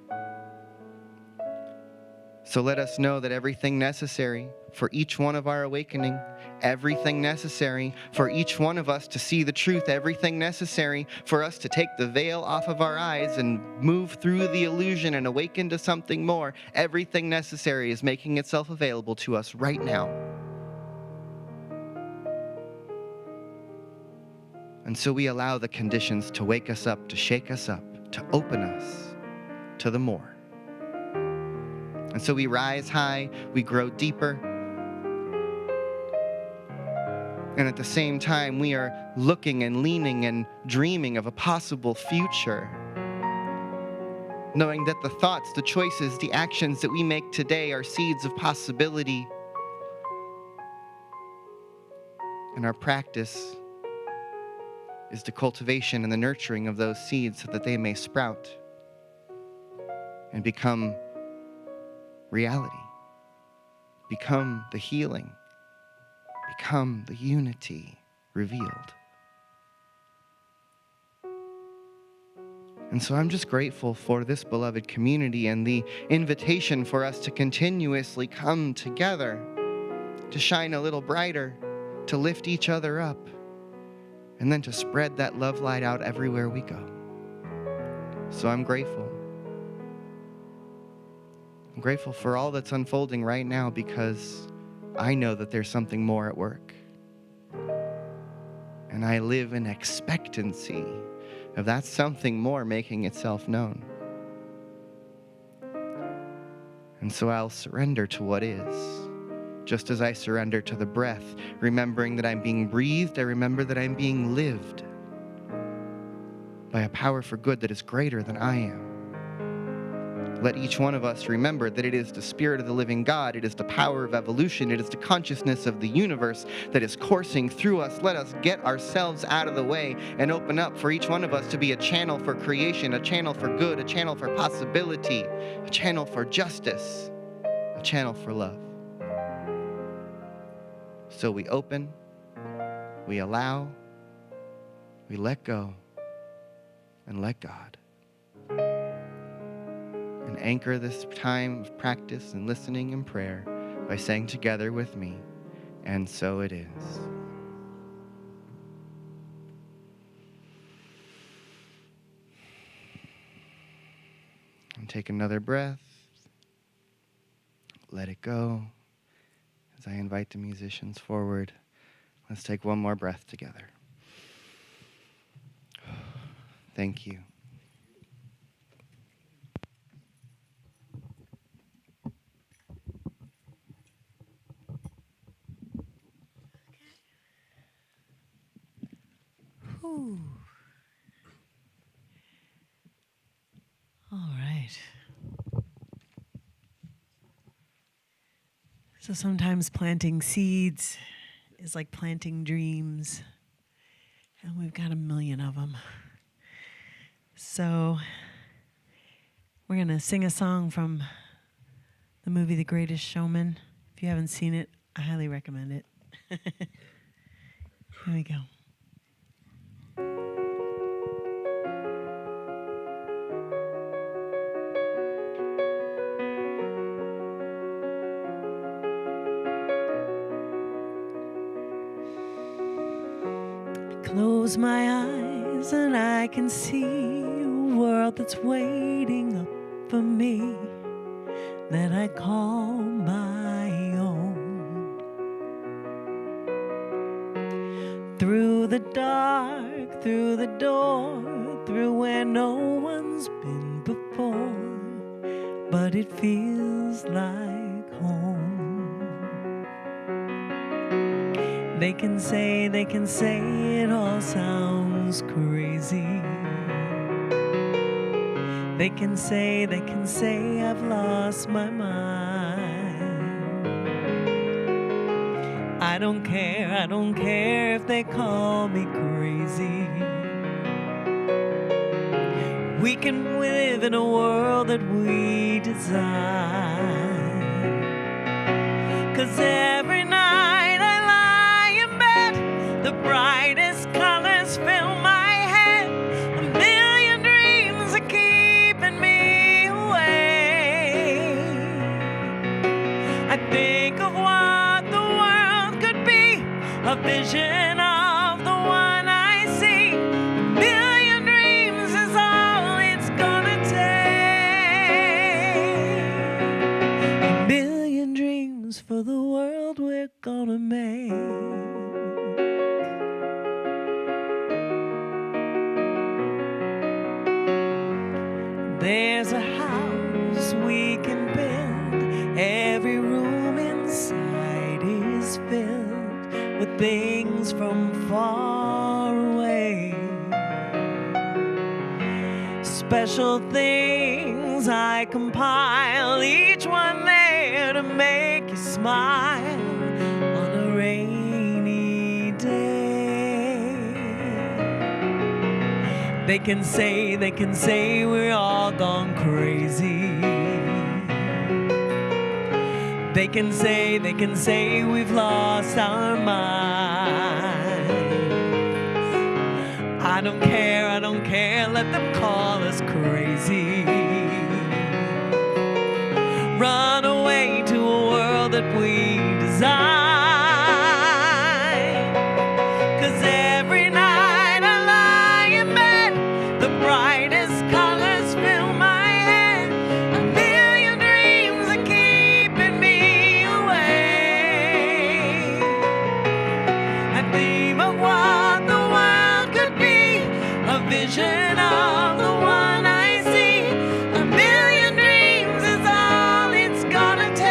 So let us know that everything necessary for each one of our awakening, everything necessary for each one of us to see the truth, everything necessary for us to take the veil off of our eyes and move through the illusion and awaken to something more, everything necessary is making itself available to us right now. And so we allow the conditions to wake us up, to shake us up, to open us to the more. And so we rise high, we grow deeper. And at the same time, we are looking and leaning and dreaming of a possible future. Knowing that the thoughts, the choices, the actions that we make today are seeds of possibility. And our practice is the cultivation and the nurturing of those seeds so that they may sprout and become reality, become the healing, become the unity revealed. And so I'm just grateful for this beloved community and the invitation for us to continuously come together, to shine a little brighter, to lift each other up, and then to spread that love light out everywhere we go. So I'm grateful. I'm grateful for all that's unfolding right now because I know that there's something more at work. And I live in expectancy of that something more making itself known. And so I'll surrender to what is, Just as I surrender to the breath, remembering that I'm being breathed, I remember that I'm being lived by a power for good that is greater than I am. Let each one of us remember that it is the Spirit of the living God, it is the power of evolution, it is the consciousness of the universe that is coursing through us. Let us get ourselves out of the way and open up for each one of us to be a channel for creation, a channel for good, a channel for possibility, a channel for justice, a channel for love. So we open, we allow, we let go, and let God. And anchor this time of practice and listening and prayer by saying together with me, and so it is. And take another breath. Let it go. As I invite the musicians forward, let's take one more breath together. Thank you. Whew. All right. So sometimes planting seeds is like planting dreams, and we've got 1,000,000 of them. So we're going to sing a song from the movie The Greatest Showman. If you haven't seen it, I highly recommend it. Here we go. Close my eyes and I can see a world that's waiting up for me that I call my own. Through the dark, through the door, through where no one's been before, but it feels like home. They can say it all sounds crazy. They can say I've lost my mind. I don't care if they call me crazy. We can live in a world that we design. 'Cause every night I lie in bed, the brightest colors fill my head. 1,000,000 dreams are keeping me awake. I think of what the world could be, a vision of the one I see. 1,000,000 dreams is all it's gonna take. 1,000,000 dreams for the world we're gonna make. There's a house we can build. Every room inside is filled with things from far away. Special things I compile, each one there to make you smile on a rainy day. They can say we're all gone crazy. They can say we've lost our minds. I don't care, let them call us crazy. Run away to a world that we design. 'Cause every night I lie in bed, the brightest colors fill my head. 1,000,000 dreams are keeping me awake. I dream of what the world could be, a vision of the one I see. 1,000,000 dreams is all it's gonna take.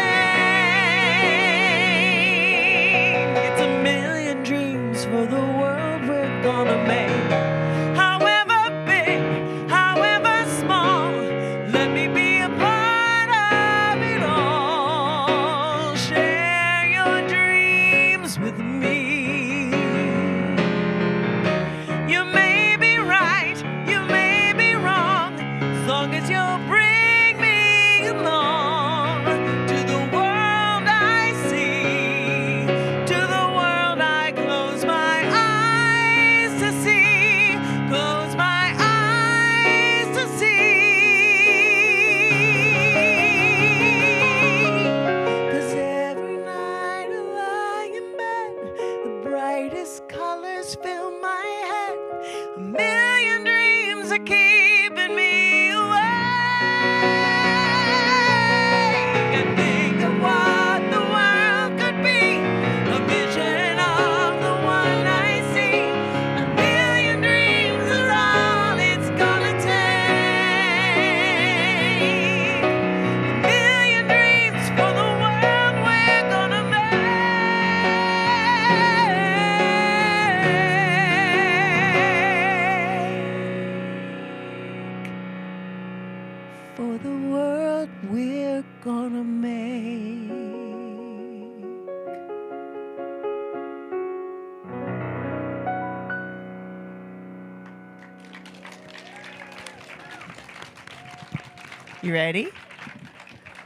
You ready?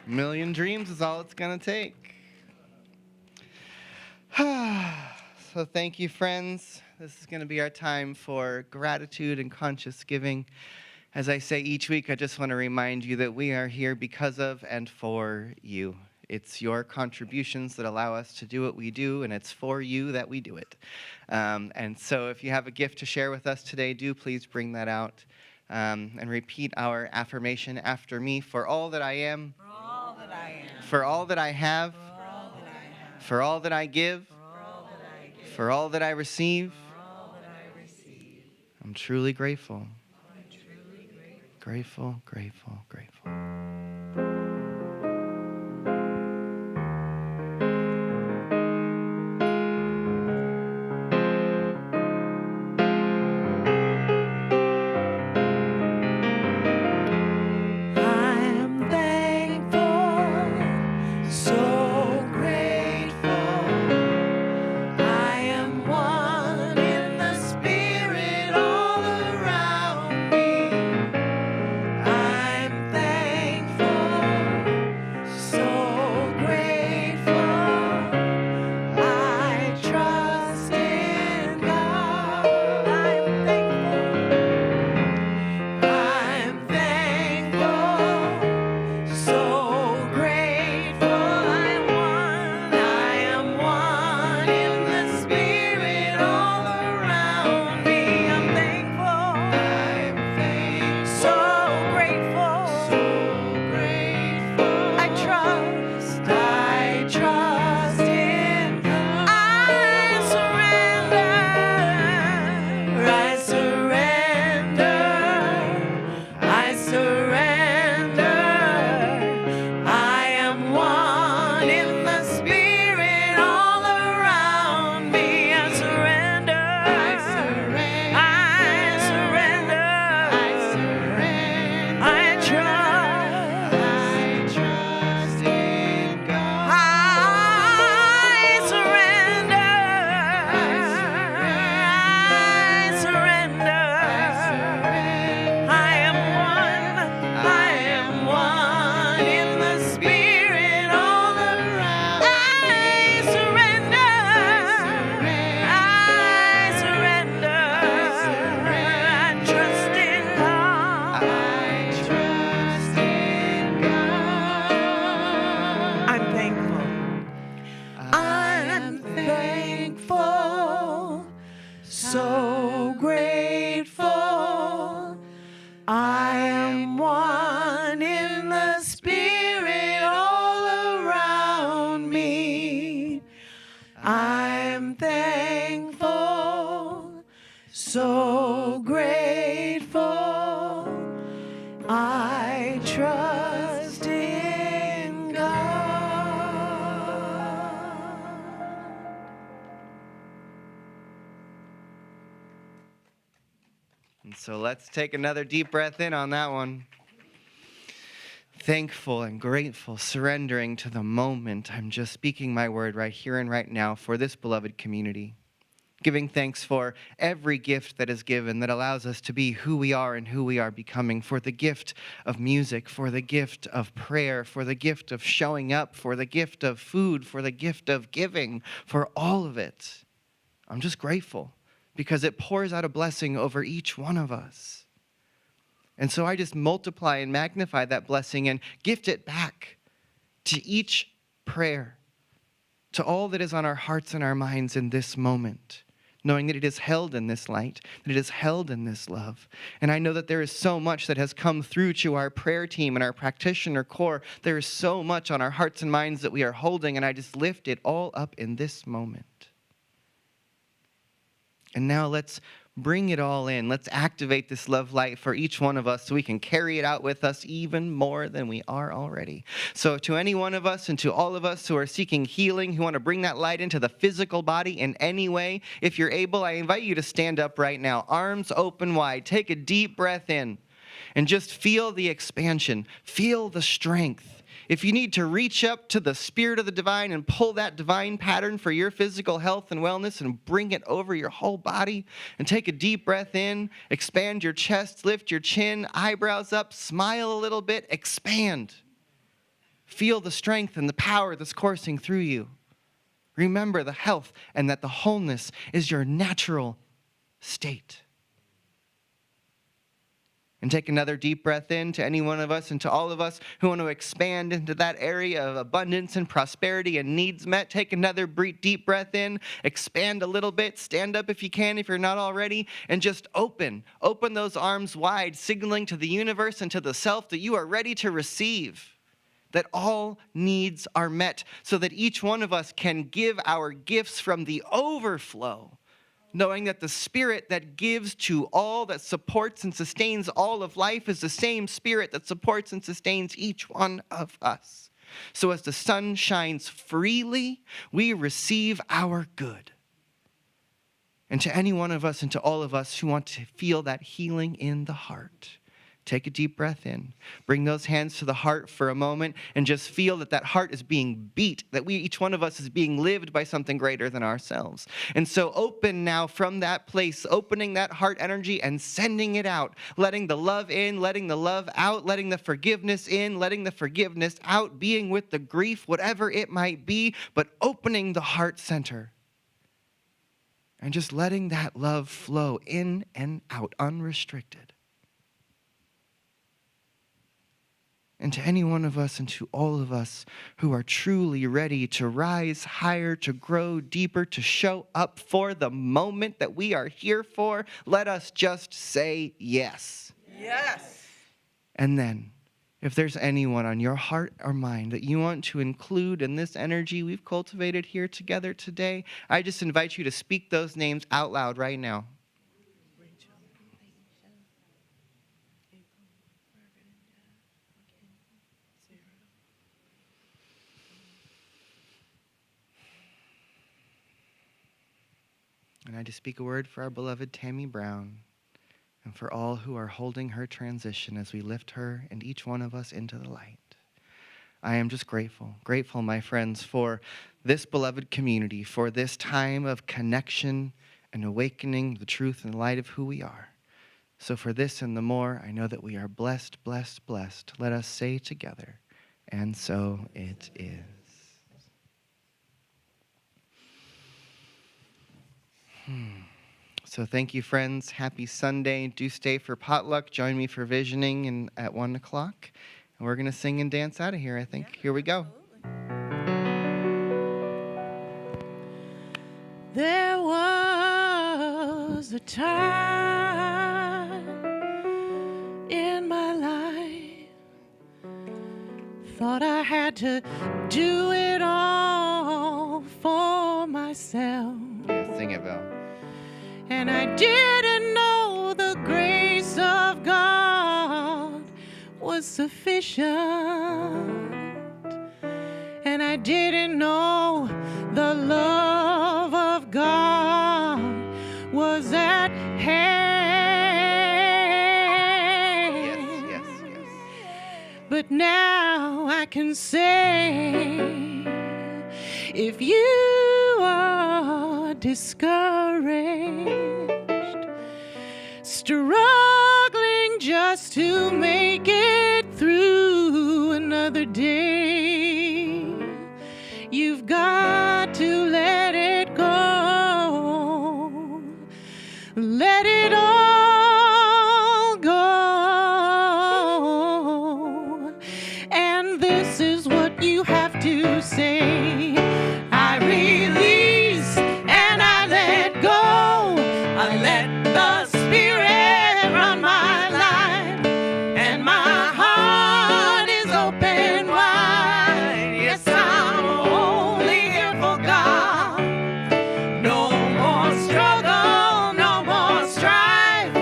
A million dreams is all it's going to take. So thank you, friends. This is going to be our time for gratitude and conscious giving. As I say each week, I just want to remind you that we are here because of and for you. It's your contributions that allow us to do what we do, and it's for you that we do it. And so if you have a gift to share with us today, do please bring that out and repeat our affirmation after me. For all that I am, For all that I am, for all that I have, for all that I have, for all that I give, for all that I give, for all that I receive, for all that I receive. I'm truly grateful. I'm truly grateful. Grateful, grateful, grateful. I'm thankful, so grateful. I am one in the spirit all around me. I'm thankful, so grateful. I trust in God. I'm thankful, so grateful. I am one in the spirit all around me. I'm thankful, so grateful, I trust in God. I surrender. I am one in the spirit all around me. I surrender. I trust in God. I surrender. I am one in the spirit all around. I surrender. I trust in God. I'm thankful, so grateful. I am one in the spirit all around me. I'm thankful, so grateful. I trust in God. And so let's take another deep breath in on that one. Thankful and grateful, surrendering to the moment. I'm just speaking my word right here and right now for this beloved community. Giving thanks for every gift that is given that allows us to be who we are and who we are becoming. For the gift of music, for the gift of prayer, for the gift of showing up, for the gift of food, for the gift of giving, for all of it. I'm just grateful because it pours out a blessing over each one of us. And so I just multiply and magnify that blessing and gift it back to each prayer, to all that is on our hearts and our minds in this moment, knowing that it is held in this light, that it is held in this love. And I know that there is so much that has come through to our prayer team and our practitioner core. There is so much on our hearts and minds that we are holding, and I just lift it all up in this moment. And now let's bring it all in. Let's activate this love light for each one of us so we can carry it out with us even more than we are already. So to any one of us and to all of us who are seeking healing, who want to bring that light into the physical body in any way, if you're able, I invite you to stand up right now, arms open wide. Take a deep breath in and just feel the expansion. Feel the strength if you need to reach up to the Spirit of the divine and pull that divine pattern for your physical health and wellness and bring it over your whole body, and take a deep breath in, expand your chest, lift your chin, eyebrows up, smile a little bit, expand. Feel the strength and the power that's coursing through you. Remember the health and that the wholeness is your natural state. And take another deep breath in to any one of us and to all of us who want to expand into that area of abundance and prosperity and needs met. Take another deep breath in, expand a little bit, stand up if you can, if you're not already, and just open those arms wide, signaling to the universe and to the self that you are ready to receive, that all needs are met, so that each one of us can give our gifts from the overflow, knowing that the Spirit that gives to all, that supports and sustains all of life, is the same Spirit that supports and sustains each one of us. So as the sun shines freely, we receive our good. And to any one of us and to all of us who want to feel that healing in the heart, take a deep breath in. Bring those hands to the heart for a moment and just feel that that heart is being beat, that each one of us is being lived by something greater than ourselves. And so open now from that place, opening that heart energy and sending it out, letting the love in, letting the love out, letting the forgiveness in, letting the forgiveness out, being with the grief, whatever it might be, but opening the heart center. And just letting that love flow in and out, unrestricted. And to any one of us and to all of us who are truly ready to rise higher, to grow deeper, to show up for the moment that we are here for, let us just say yes. Yes. And then, if there's anyone on your heart or mind that you want to include in this energy we've cultivated here together today, I just invite you to speak those names out loud right now. And I just speak a word for our beloved Tammy Brown and for all who are holding her transition as we lift her and each one of us into the light. I am just grateful, my friends, for this beloved community, for this time of connection and awakening the truth and light of who we are. So for this and the more, I know that we are blessed, blessed, blessed. Let us say together, and so it is. So thank you, friends. Happy Sunday. Do stay for potluck. Join me for visioning at 1 o'clock. And we're going to sing and dance out of here, I think. Here we go. There was a time in my life, thought I had to do it all for myself. Yeah, sing it, Val. And I didn't know the grace of God was sufficient. And I didn't know the love of God was at hand. Yes. But now I can say, if you are discouraged, struggling just to make it through another day, you've got to let it go. Let it all go. And this is what you have to say. I release and I let go. I let the Spirit run my life, and my heart is open wide. Yes, I'm only here for God. No more struggle, no more strife.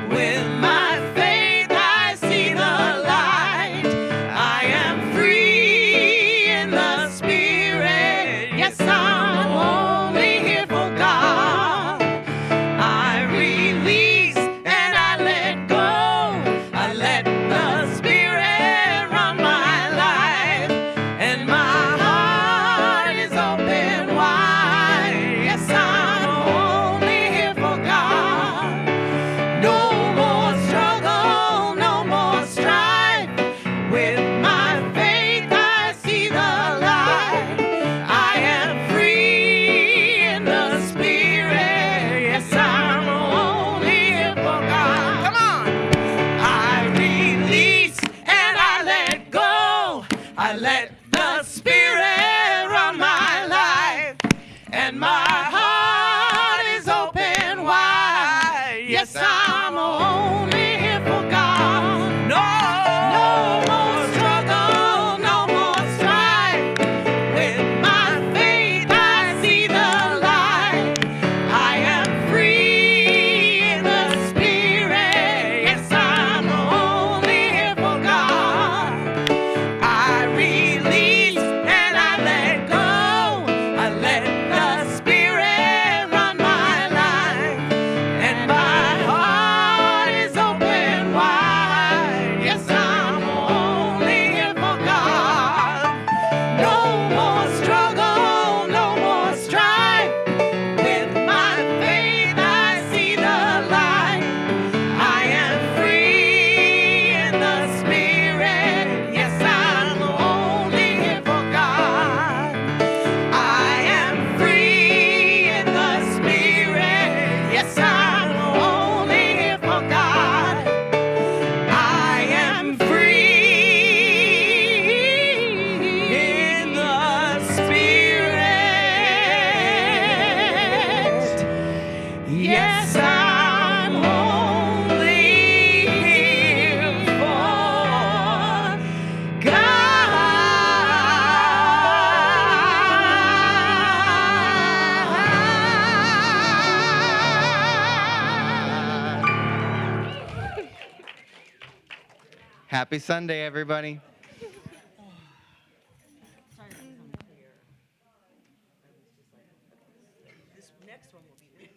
With my faith I see the light. I am free in the Spirit. and my heart is open wide. Yes, I'm only here for God. No more struggle, no more strife. With my faith, I see the light. I am free in the Spirit. Yes, I'm only here for God. I release and I let go. I let the Spirit run my life, and my heart is open wide. Yes, I'm only here for God. No more struggle, no more strife. With my faith, I see the light. I am free in the Spirit. Yes, I'm only here for God. I am free in the Spirit. Yes, I'm only here for God. I am free in the Spirit. Yes, I'm only here for God. Happy Sunday, everybody. This next one will be